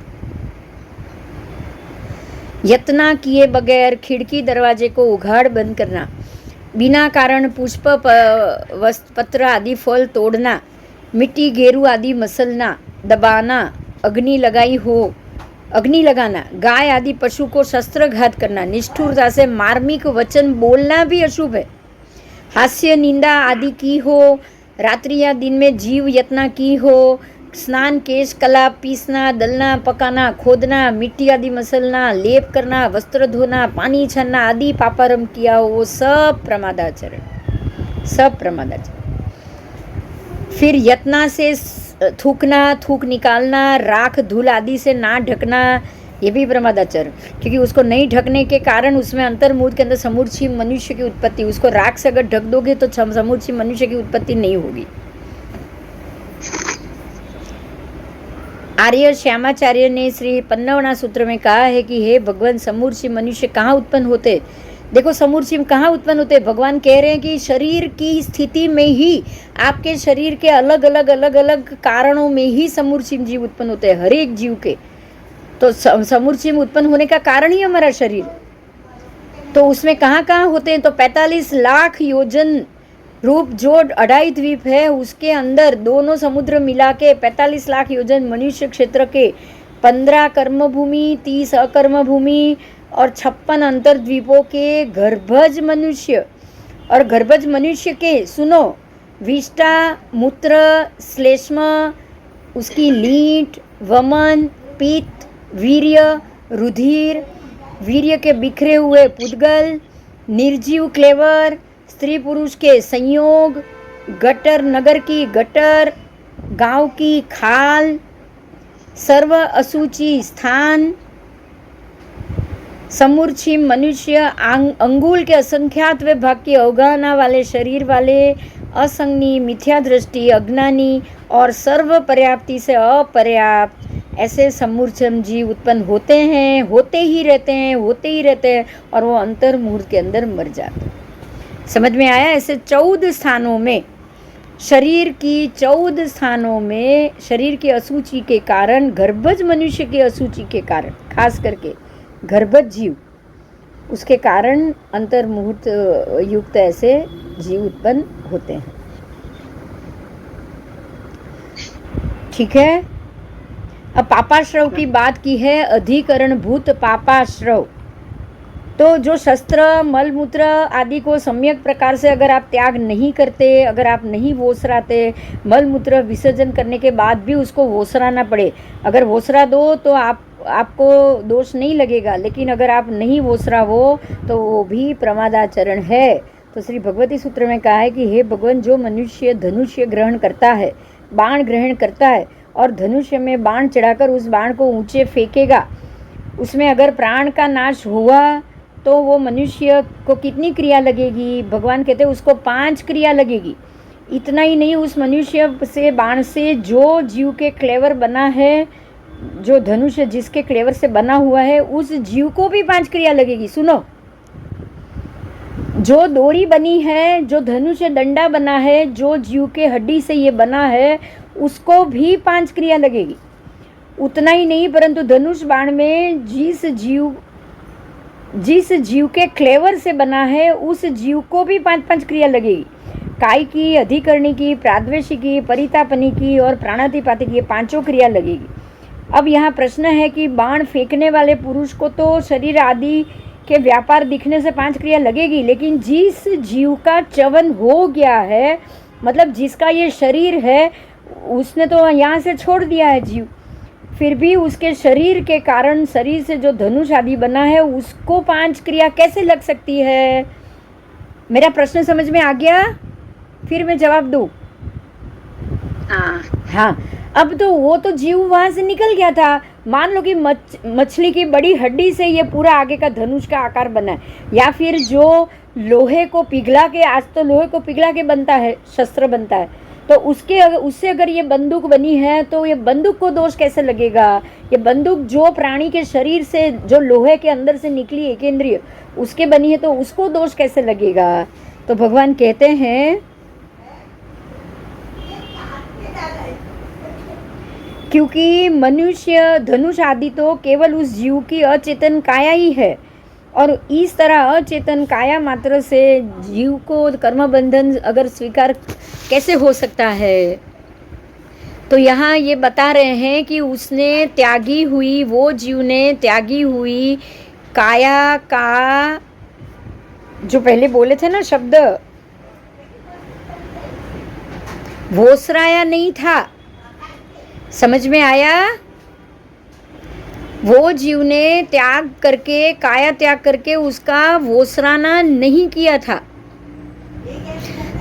Speaker 1: यत्न किए बगैर खिड़की दरवाजे को उघाड़ बंद करना, बिना कारण पुष्प पत्र आदि फल तोड़ना, मिट्टी गेरू आदि मसलना, दबाना, अग्नि लगाना, गाय आदि पशु को शस्त्रघात करना, निष्ठुरता से मार्मिक वचन बोलना भी अशुभ है। हास्य निंदा आदि की हो, रात्रि या दिन में जीव यत्न की हो, स्नान केश कला पीसना, दलना पकाना, खोदना, मिट्टी आदि मसलना, लेप करना, वस्त्र धोना, पानी छानना आदि पापारम किया हो, वो सब प्रमादाचरण, सब प्रमादाचरण। फिर यत्ना से थूकना, थूक निकालना, राख धूल आदि से ना ढकना, ये भी प्रमादाचरण, क्योंकि उसको नहीं ढकने के कारण उसमें अंतर्मुद के अंदर समूर्छी मनुष्य की उत्पत्ति, उसको राख से अगर ढक दोगे तो समूर्छी मनुष्य की उत्पत्ति नहीं होगी। आर्य श्यामाचार्य ने श्री पन्नवना सूत्र में कहा है कि हे भगवान, समूर्छी मनुष्य कहाँ उत्पन्न होते? देखो समूर्छी कहाँ उत्पन्न होते? भगवान कह रहे हैं कि शरीर की स्थिति में ही, आपके शरीर के अलग अलग कारणों में ही समूर्छी जीव उत्पन्न होते हैं, हर एक जीव के। तो समूर्छी उत्पन्न होने का कारण ही हमारा शरीर, तो उसमें कहाँ कहाँ होते हैं? तो 45 लाख योजन रूप जो 2.5 द्वीप है, उसके अंदर दोनों समुद्र मिला के 45 लाख योजन मनुष्य क्षेत्र के 15 कर्म भूमि, 30 अकर्म भूमि और 56 अंतर द्वीपों के गर्भज मनुष्य, और गर्भज मनुष्य के सुनो, विष्टा मूत्र श्लेष्म, उसकी लीट वमन पित्त वीर्य रुधिर, वीर्य के बिखरे हुए पुद्गल, निर्जीव क्लेवर, स्त्री पुरुष के संयोग, गटर नगर की गटर, गांव की खाल, सर्व असूचि स्थान, समूर्छी मनुष्य, अंगुल के असंख्यात वे भाग की अवगाहना वाले शरीर वाले, असंगनी, मिथ्या दृष्टि, अज्ञानी और सर्व पर्याप्ति से अपर्याप्त, ऐसे समूर्छम जीव उत्पन्न होते हैं, होते ही रहते हैं और वो अंतर मुहूर्त के अंदर मर जाते हैं। समझ में आया? ऐसे 14 स्थानों में शरीर की 14 स्थानों में शरीर की असूचि के कारण, गर्भज मनुष्य की असूचि के कारण, खास करके गर्भज जीव, उसके कारण अंतर्मुहूर्त युक्त ऐसे जीव उत्पन्न होते हैं। ठीक है। अब पापाश्रव की बात की है, अधिकरण भूत पापाश्रव। तो जो शस्त्र मलमूत्र आदि को सम्यक प्रकार से अगर आप त्याग नहीं करते, अगर आप नहीं वोसराते, मलमूत्र विसर्जन करने के बाद भी उसको वोसराना पड़े, अगर वोसरा दो तो आपको दोष नहीं लगेगा, लेकिन अगर आप नहीं वोसरा हो तो वो भी प्रमादाचरण है। तो श्री भगवती सूत्र में कहा है कि हे भगवान, जो मनुष्य धनुष्य ग्रहण करता है, बाण ग्रहण करता है और धनुष्य में बाण चढ़ाकर उस बाण को ऊंचे फेंकेगा, उसमें अगर प्राण का नाश हुआ तो वो मनुष्य को कितनी क्रिया लगेगी? भगवान कहते हैं उसको 5 क्रिया लगेगी। इतना ही नहीं, उस मनुष्य से बाण से जो जीव के क्लेवर बना है, जो धनुष जिसके क्लेवर से बना हुआ है, उस जीव को भी 5 क्रिया लगेगी। सुनो, जो डोरी बनी है, जो धनुष डंडा बना है, जो जीव के हड्डी से ये बना है, उसको भी 5 क्रिया लगेगी। उतना ही नहीं, परंतु धनुष बाण में जिस जीव के क्लेवर से बना है, उस जीव को भी 5-5 क्रिया लगेगी। काय की, अधिकरणी की, प्राद्वेषी की, परितापनी की और प्राणातिपाती की, 5 क्रिया लगेगी। अब यहाँ प्रश्न है कि बाण फेंकने वाले पुरुष को तो शरीर आदि के व्यापार दिखने से 5 क्रिया लगेगी, लेकिन जिस जीव का च्यवन हो गया है, मतलब जिसका ये शरीर है, उसने तो यहाँ से छोड़ दिया है जीव, फिर भी उसके शरीर के कारण, शरीर से जो धनुष आदि बना है, उसको 5 क्रिया कैसे लग सकती है? मेरा प्रश्न समझ में आ गया? फिर मैं जवाब दूँ? हाँ। अब तो वो तो जीव वहाँ से निकल गया था। मान लो कि मछली की बड़ी हड्डी से ये पूरा आगे का धनुष का आकार बना है, या फिर जो लोहे को पिघला के, आज तो लोहे को पिघला के बनता है, शस्त्र बनता है, तो उससे अगर ये बंदूक बनी है तो ये बंदूक को दोष कैसे लगेगा? ये बंदूक जो प्राणी के शरीर से, जो लोहे के अंदर से निकली एकेंद्रिय, उसके बनी है, तो उसको दोष कैसे लगेगा? तो भगवान कहते हैं क्योंकि मनुष्य धनुष आदि तो केवल उस जीव की अचेतन काया ही है, और इस तरह अचेतन काया मात्र से जीव को कर्म बंधन अगर स्वीकार कैसे हो सकता है? तो यहाँ ये बता रहे हैं कि उसने त्यागी हुई, वो जीव ने त्यागी हुई काया का, जो पहले बोले थे ना शब्द, वोसराया नहीं था। समझ में आया? वो जीव ने त्याग करके, काया त्याग करके उसका वोसराना नहीं किया था।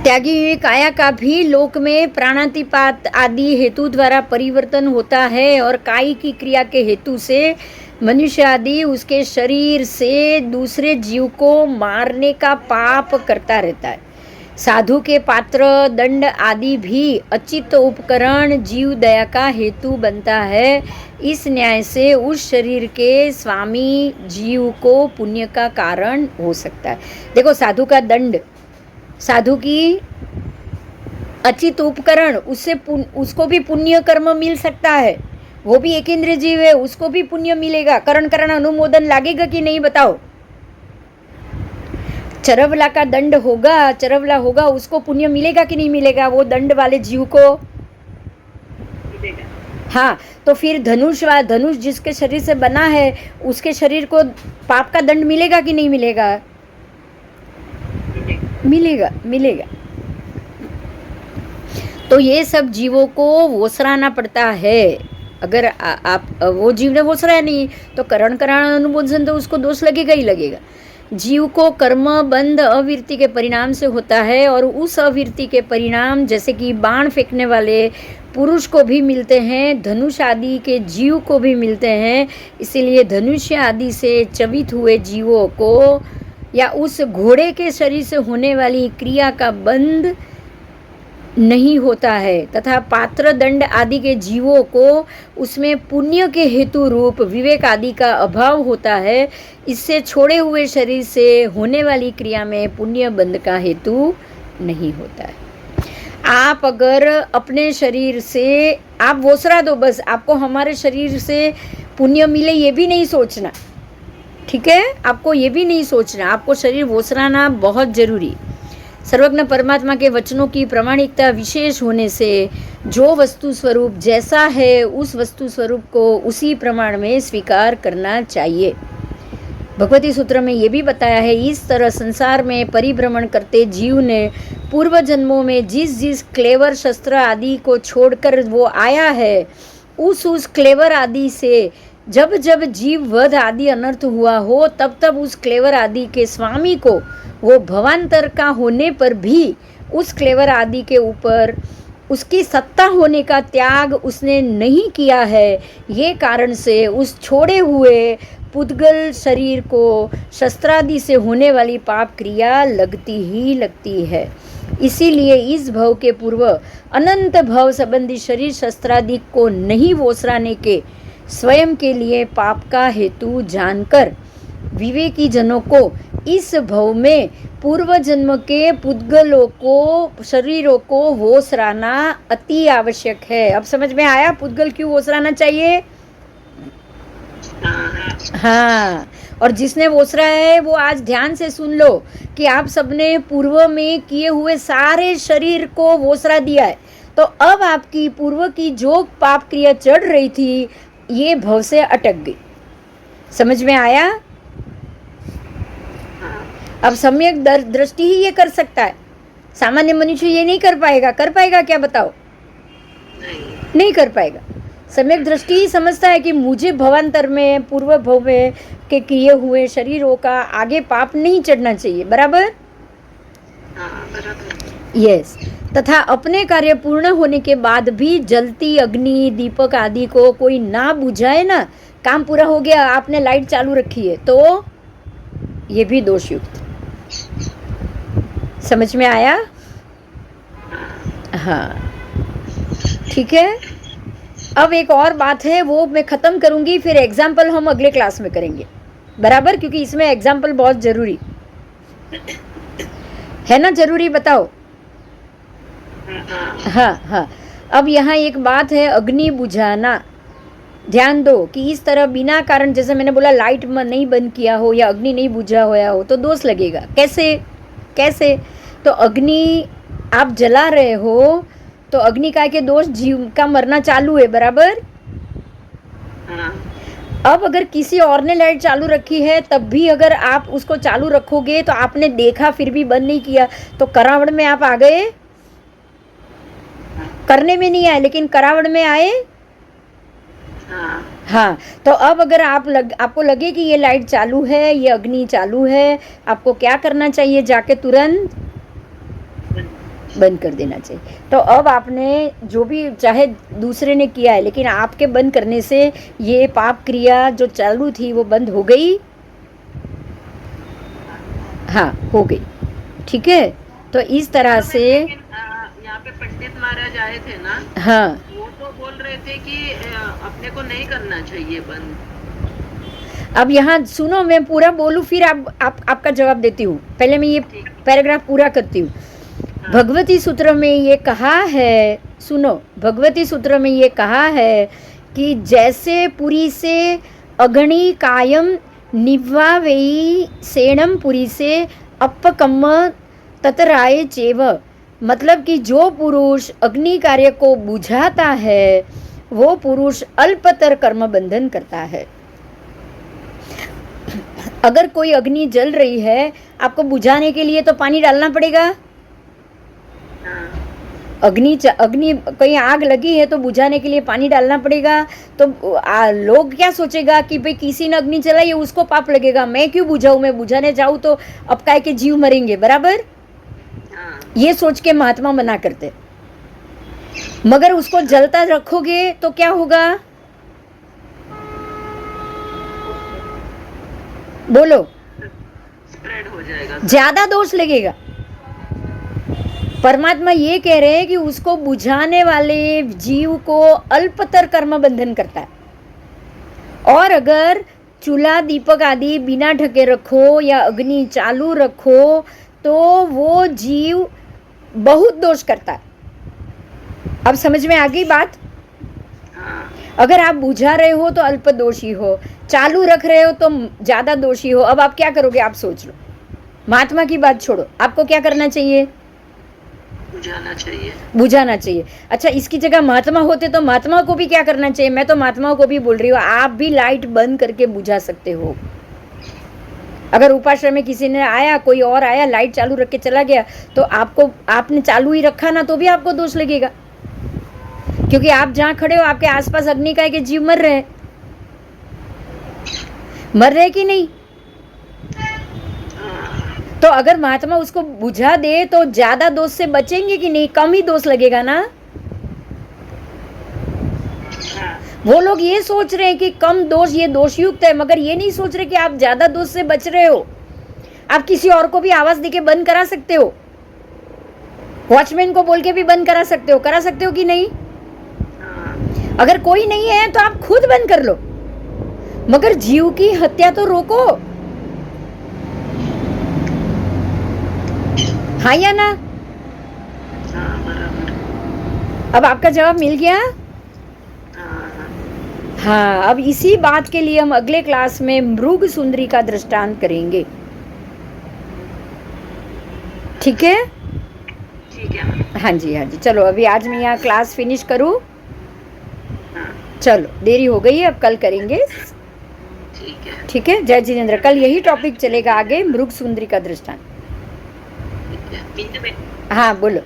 Speaker 1: त्यागी हुई काया का भी लोक में प्राणातिपात आदि हेतु द्वारा परिवर्तन होता है, और काई की क्रिया के हेतु से मनुष्य आदि उसके शरीर से दूसरे जीव को मारने का पाप करता रहता है। साधु के पात्र, दंड आदि भी अचित उपकरण जीव दया का हेतु बनता है। इस न्याय से उस शरीर के स्वामी जीव को पुण्य का कारण हो सकता है। देखो, साधु का दंड, साधु की अचित उपकरण, उसको भी पुण्य कर्म मिल सकता है। वो भी एक इंद्रिय जीव है, उसको भी पुण्य मिलेगा। करण अनुमोदन लागेगा कि नहीं बताओ? चरवला का दंड होगा, चरवला होगा, उसको पुण्य मिलेगा कि नहीं मिलेगा? वो दंड वाले जीव को हाँ। तो फिर धनुष जिसके शरीर से बना है, उसके शरीर को पाप का दंड मिलेगा कि नहीं मिलेगा? मिलेगा। तो ये सब जीवों को वोसराना पड़ता है। अगर आप वो जीव ने वोसराया नहीं तो करण अनुमोदन तो उसको दोष लगेगा ही लगेगा। जीव को कर्म बंध अविरति के परिणाम से होता है, और उस अविरति के परिणाम जैसे कि बाण फेंकने वाले पुरुष को भी मिलते हैं, धनुष आदि के जीव को भी मिलते हैं। इसीलिए धनुष्य आदि से चवित हुए जीवों को या उस घोड़े के शरीर से होने वाली क्रिया का बंध नहीं होता है, तथा पात्र दंड आदि के जीवों को उसमें पुण्य के हेतु रूप विवेक आदि का अभाव होता है। इससे छोड़े हुए शरीर से होने वाली क्रिया में पुण्य बंध का हेतु नहीं होता है। आप अगर अपने शरीर से आप वोसरा दो, बस आपको हमारे शरीर से पुण्य मिले ये भी नहीं सोचना, ठीक है? आपको ये भी नहीं सोचना, आपको शरीर वोसराना बहुत जरूरी। सर्वज्ञ परमात्मा के वचनों की प्रामाणिकता विशेष होने से जो वस्तु स्वरूप जैसा है उस वस्तु स्वरूप को उसी प्रमाण में स्वीकार करना चाहिए। भगवती सूत्र में ये भी बताया है, इस तरह संसार में परिभ्रमण करते जीव ने पूर्व जन्मों में जिस जिस क्लेवर शस्त्र आदि को छोड़कर वो आया है, उस क्लेवर आदि से जब जब जीव वध आदि अनर्थ हुआ हो तब तब उस क्लेवर आदि के स्वामी को वो भवांतर का होने पर भी उस क्लेवर आदि के ऊपर उसकी सत्ता होने का त्याग उसने नहीं किया है। ये कारण से उस छोड़े हुए पुद्गल शरीर को शस्त्रादि से होने वाली पाप क्रिया लगती ही लगती है। इसीलिए इस भव के पूर्व अनंत भव संबंधी शरीर शस्त्रादि को नहीं वोसराने के स्वयं के लिए पाप का हेतु जानकर विवेकी जनों को इस भव में पूर्व जन्म के पुद्गलों को शरीरों को वोसराना अति आवश्यक है। अब समझ में आया पुद्गल क्यों वोसराना चाहिए? हाँ, और जिसने वोसरा है वो आज ध्यान से सुन लो कि आप सबने पूर्व में किए हुए सारे शरीर को वोसरा दिया है, तो अब आपकी पूर्व की जो पाप क्रिया चढ़ रही थी ये भव से अटक गई। समझ में आया? अब सम्यक दृष्टि ही ये कर सकता है, सामान्य मनुष्य ये नहीं कर पाएगा। कर पाएगा क्या बताओ? नहीं कर पाएगा। सम्यक दृष्टि ही समझता है कि मुझे भवांतर में पूर्व भव में के किए हुए शरीरों का आगे पाप नहीं चढ़ना चाहिए। बराबर? यस। तथा अपने कार्य पूर्ण होने के बाद भी जलती अग्नि दीपक आदि को कोई ना बुझाए ना, काम पूरा हो गया आपने लाइट चालू रखी है तो ये भी दोषयुक्त। समझ में आया? हाँ, ठीक है। अब एक और बात है वो मैं ख़त्म करूँगी, फिर एग्जाम्पल हम अगले क्लास में करेंगे। बराबर? क्योंकि इसमें एग्जाम्पल बहुत ज़रूरी है ना। ज़रूरी बताओ? हाँ हाँ। अब यहाँ एक बात है, अग्नि बुझाना। ध्यान दो कि इस तरह बिना कारण, जैसे मैंने बोला लाइट नहीं बंद किया हो या अग्नि नहीं बुझा होया हो तो दोष लगेगा। कैसे कैसे? तो अग्नि आप जला रहे हो तो अग्नि का के दोष जीव का मरना चालू है। बराबर? अब अगर किसी और ने लाइट चालू रखी है तब भी अगर आप उसको चालू रखोगे तो आपने देखा फिर भी बंद नहीं किया तो करावड़ में आप आ गए। करने में नहीं आए लेकिन करावड़ में आए। हाँ, तो अब अगर आपको लगे कि ये लाइट चालू है, ये अग्नि चालू है, आपको क्या करना चाहिए? जाके तुरंत बंद कर देना चाहिए। तो अब आपने जो भी चाहे दूसरे ने किया है लेकिन आपके बंद करने से ये पाप क्रिया जो चालू थी वो बंद हो गई। हाँ, हो गई। ठीक है। तो इस तरह से
Speaker 2: यहाँ पे पंडित महाराज आए थे ना,
Speaker 1: हाँ,
Speaker 2: वो तो बोल रहे थे कि अपने को नहीं करना चाहिए बंद।
Speaker 1: अब यहाँ सुनो, मैं पूरा बोलूँ फिर आपका जवाब देती हूँ। पहले मैं ये पैराग्राफ पूरा करती हूँ। भगवती सूत्र में ये कहा है, सुनो, भगवती सूत्र में ये कहा है कि जैसे पुरी से अगणी कायम निवावेई सेणम पुरी से अपकम्म ततराय चेव। मतलब कि जो पुरुष अग्नि कार्य को बुझाता है वो पुरुष अल्पतर कर्म बंधन करता है। अगर कोई अग्नि जल रही है, आपको बुझाने के लिए तो पानी डालना पड़ेगा। अग्नि कहीं आग लगी है तो बुझाने के लिए पानी डालना पड़ेगा। तो लोग क्या सोचेगा कि भाई किसी ने अग्नि चलाई है उसको पाप लगेगा, मैं क्यों बुझाऊं, मैं बुझाने जाऊं तो अब काय के जीव मरेंगे। बराबर? ये सोच के महात्मा मना करते। मगर उसको जलता रखोगे तो क्या होगा? बोलो।
Speaker 2: स्प्रेड हो जाएगा,
Speaker 1: ज्यादा दोष लगेगा। परमात्मा ये कह रहे हैं कि उसको बुझाने वाले जीव को अल्पतर कर्म बंधन करता है। और अगर चूल्हा दीपक आदि बिना ढके रखो या अग्नि चालू रखो तो वो जीव बहुत दोष करता है। अब समझ में आ गई बात?
Speaker 2: हाँ
Speaker 1: अगर आप बुझा रहे हो तो अल्प दोषी हो, चालू रख रहे हो तो ज्यादा दोषी हो। अब आप क्या करोगे, आप सोच लो। महात्मा की बात छोड़ो, आपको क्या करना चाहिए?
Speaker 2: बुझाना चाहिए।
Speaker 1: बुझाना चाहिए। अच्छा, इसकी जगह महात्मा होते तो महात्मा को भी क्या करना चाहिए? मैं तो महात्माओं को भी बोल रही हूँ, आप भी लाइट बंद करके बुझा सकते हो। अगर उपाश्रम में किसी ने आया, कोई और आया, लाइट चालू रख के चला गया, तो आपने चालू ही रखा ना, तो भी आपको दोष लगेगा, क्योंकि आप जहां खड़े हो आपके आसपास अग्नि का है कि जीव मर रहे हैं, मर रहे कि नहीं? तो अगर महात्मा उसको बुझा दे तो ज्यादा दोष से बचेंगे कि नहीं? कम ही दोष लगेगा ना। वो लोग ये सोच रहे हैं कि कम दोष, ये दोषयुक्त है, मगर ये नहीं सोच रहे कि आप ज्यादा दोष से बच रहे हो। आप किसी और को भी आवाज देके बंद करा सकते हो, वॉचमैन को बोल के भी बंद करा सकते हो कि नहीं? अगर कोई नहीं है तो आप खुद बंद कर लो, मगर जीव की हत्या तो रोको। हाँ या ना? अब आपका जवाब मिल गया? हाँ, अब इसी बात के लिए हम अगले क्लास में मृग सुंदरी का दृष्टांत करेंगे। ठीक है?
Speaker 2: ठीक है।
Speaker 1: हाँ जी, हाँ जी। चलो अभी आज मैं यहाँ क्लास फिनिश करूँ? चलो देरी हो गई है, अब कल करेंगे।
Speaker 2: ठीक है।
Speaker 1: ठीक है। जय जिनेन्द्र। कल यही टॉपिक चलेगा आगे, मृग सुंदरी का दृष्टांत। हाँ बोलो।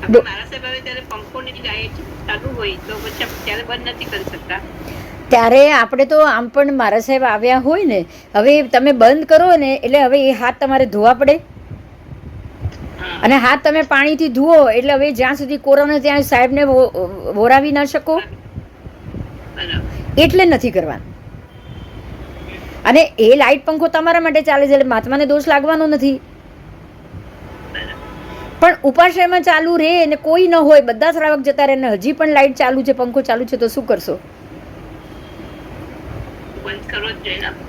Speaker 3: મારા સાહેબ હવે ત્યારે પંખોની લાઈટ ચાલુ હોય તો પછી આપણે ત્યારે બંધ નથી કરી શકતા.
Speaker 1: ત્યારે આપણે તો આમ પણ મારા સાહેબ આવ્યા હોય ને, હવે તમે બંધ કરો ને એટલે હવે એ હાથ તમારે ધોવા પડે, અને હાથ તમે પાણીથી ધુઓ એટલે હવે જ્યાં સુધી કોરોના ત્યાં સાહેબને વોરાવી ના શકો, એટલે નથી કરવાનું. અને એ લાઈટ પંખો તમારા માટે ચાલે છે એટલે મહાત્માને દોષ લાગવાનો નથી. પણ ઉપાશ્રયમાં ચાલુ રહે અને કોઈ ન હોય, બધા શ્રાવક જતા રહે ને હજી પણ લાઈટ ચાલુ છે, પંખો ચાલુ છે, તો શું કરશો?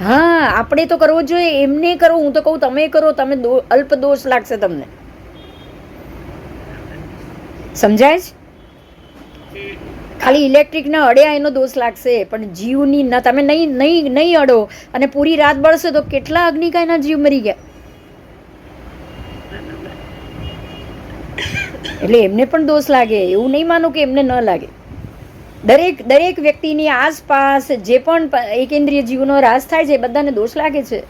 Speaker 1: હા, આપણે તો કરવો જોઈએ, એમને કરો. હું તો કહું તમે કરો, તમે અલ્પ દોષ લાગશે તમને. સમજાય છે? ખાલી ઇલેક્ટ્રિકને અડ્યા એનો દોષ લાગશે, પણ જીવની ના તમે નહીં અડો અને પૂરી રાત બળશે તો કેટલા અગ્નિકાયના જીવ મરી ગયા. એટલે એમને પણ દોષ લાગે, એવું નહીં માનો કે એમને ન લાગે. દરેક વ્યક્તિની આસપાસ જે પણ એકેન્દ્રિય જીવનો રાસ થાય છે બધાને દોષ લાગે છે.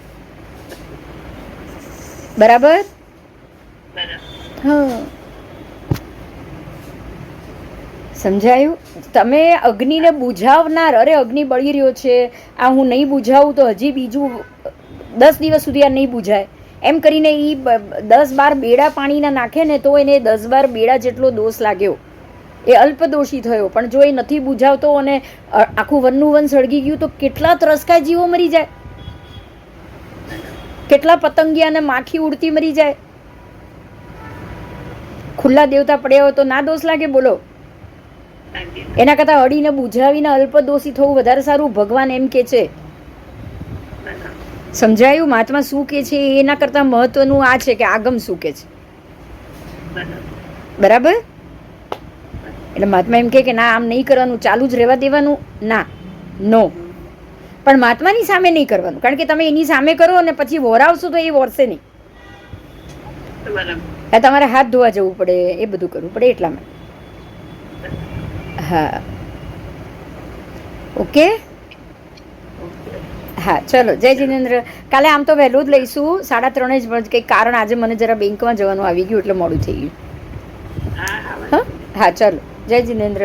Speaker 1: બરાબર? હા, સમજાયું? તમે અગ્નિને બુઝાવનાર, અરે અગ્નિ બળી રહ્યો છે, આ હું નહીં બુઝાવું તો હજી બીજું 10 દિવસ સુધી આ નહીં બુઝાય, એમ કરીને એ 10-12 બેડા પાણીના નાખે ને તો એને 10-12 બેડા જેટલો દોષ લાગ્યો, એ અલ્પદોષી થયો. પણ જો એ નથી બુઝાવતો અને આખું વનનું વન સળગી ગયું તો કેટલા ત્રસ્કાય જીવો મરી જાય, કેટલા પતંગિયા અને માખી ઉડતી મરી જાય. ખુલ્લા દેવતા પડ્યા હોય તો ના દોષ લાગે? બોલો. એના કરતા અડીને બુઝાવીને અલ્પદોષી થવું વધારે સારું. ભગવાન એમ કે છે. સમજાયું? મહાત્મા શું કે છે એના કરતા મહત્વનું આ છે કે આગમ શું કે છે. બરાબર? એટલે મહાત્મા એમ કે ના આમ નહીં કરવાનું, ચાલુ જ રહેવા દેવાનું, ના, નો. પણ મહાત્માની સામે નહીં કરવાનું, કારણ કે તમે એની સામે કરો અને પછી વોરાવશો તો એ વોરશે નહીં. તમારે હાથ ધોવા જવું પડે, એ બધું કરવું પડે એટલા માટે. હા, ઓકે. હા, ચલો જય જિનેન્દ્ર. કાલે આમ તો વહેલું જ લઈશું, 3:30 જ, કંઈક કારણ આજે મને જરા બેંકમાં જવાનું આવી ગયું એટલે મોડું થઈ ગયું. હા, ચલો જય જિનેન્દ્ર.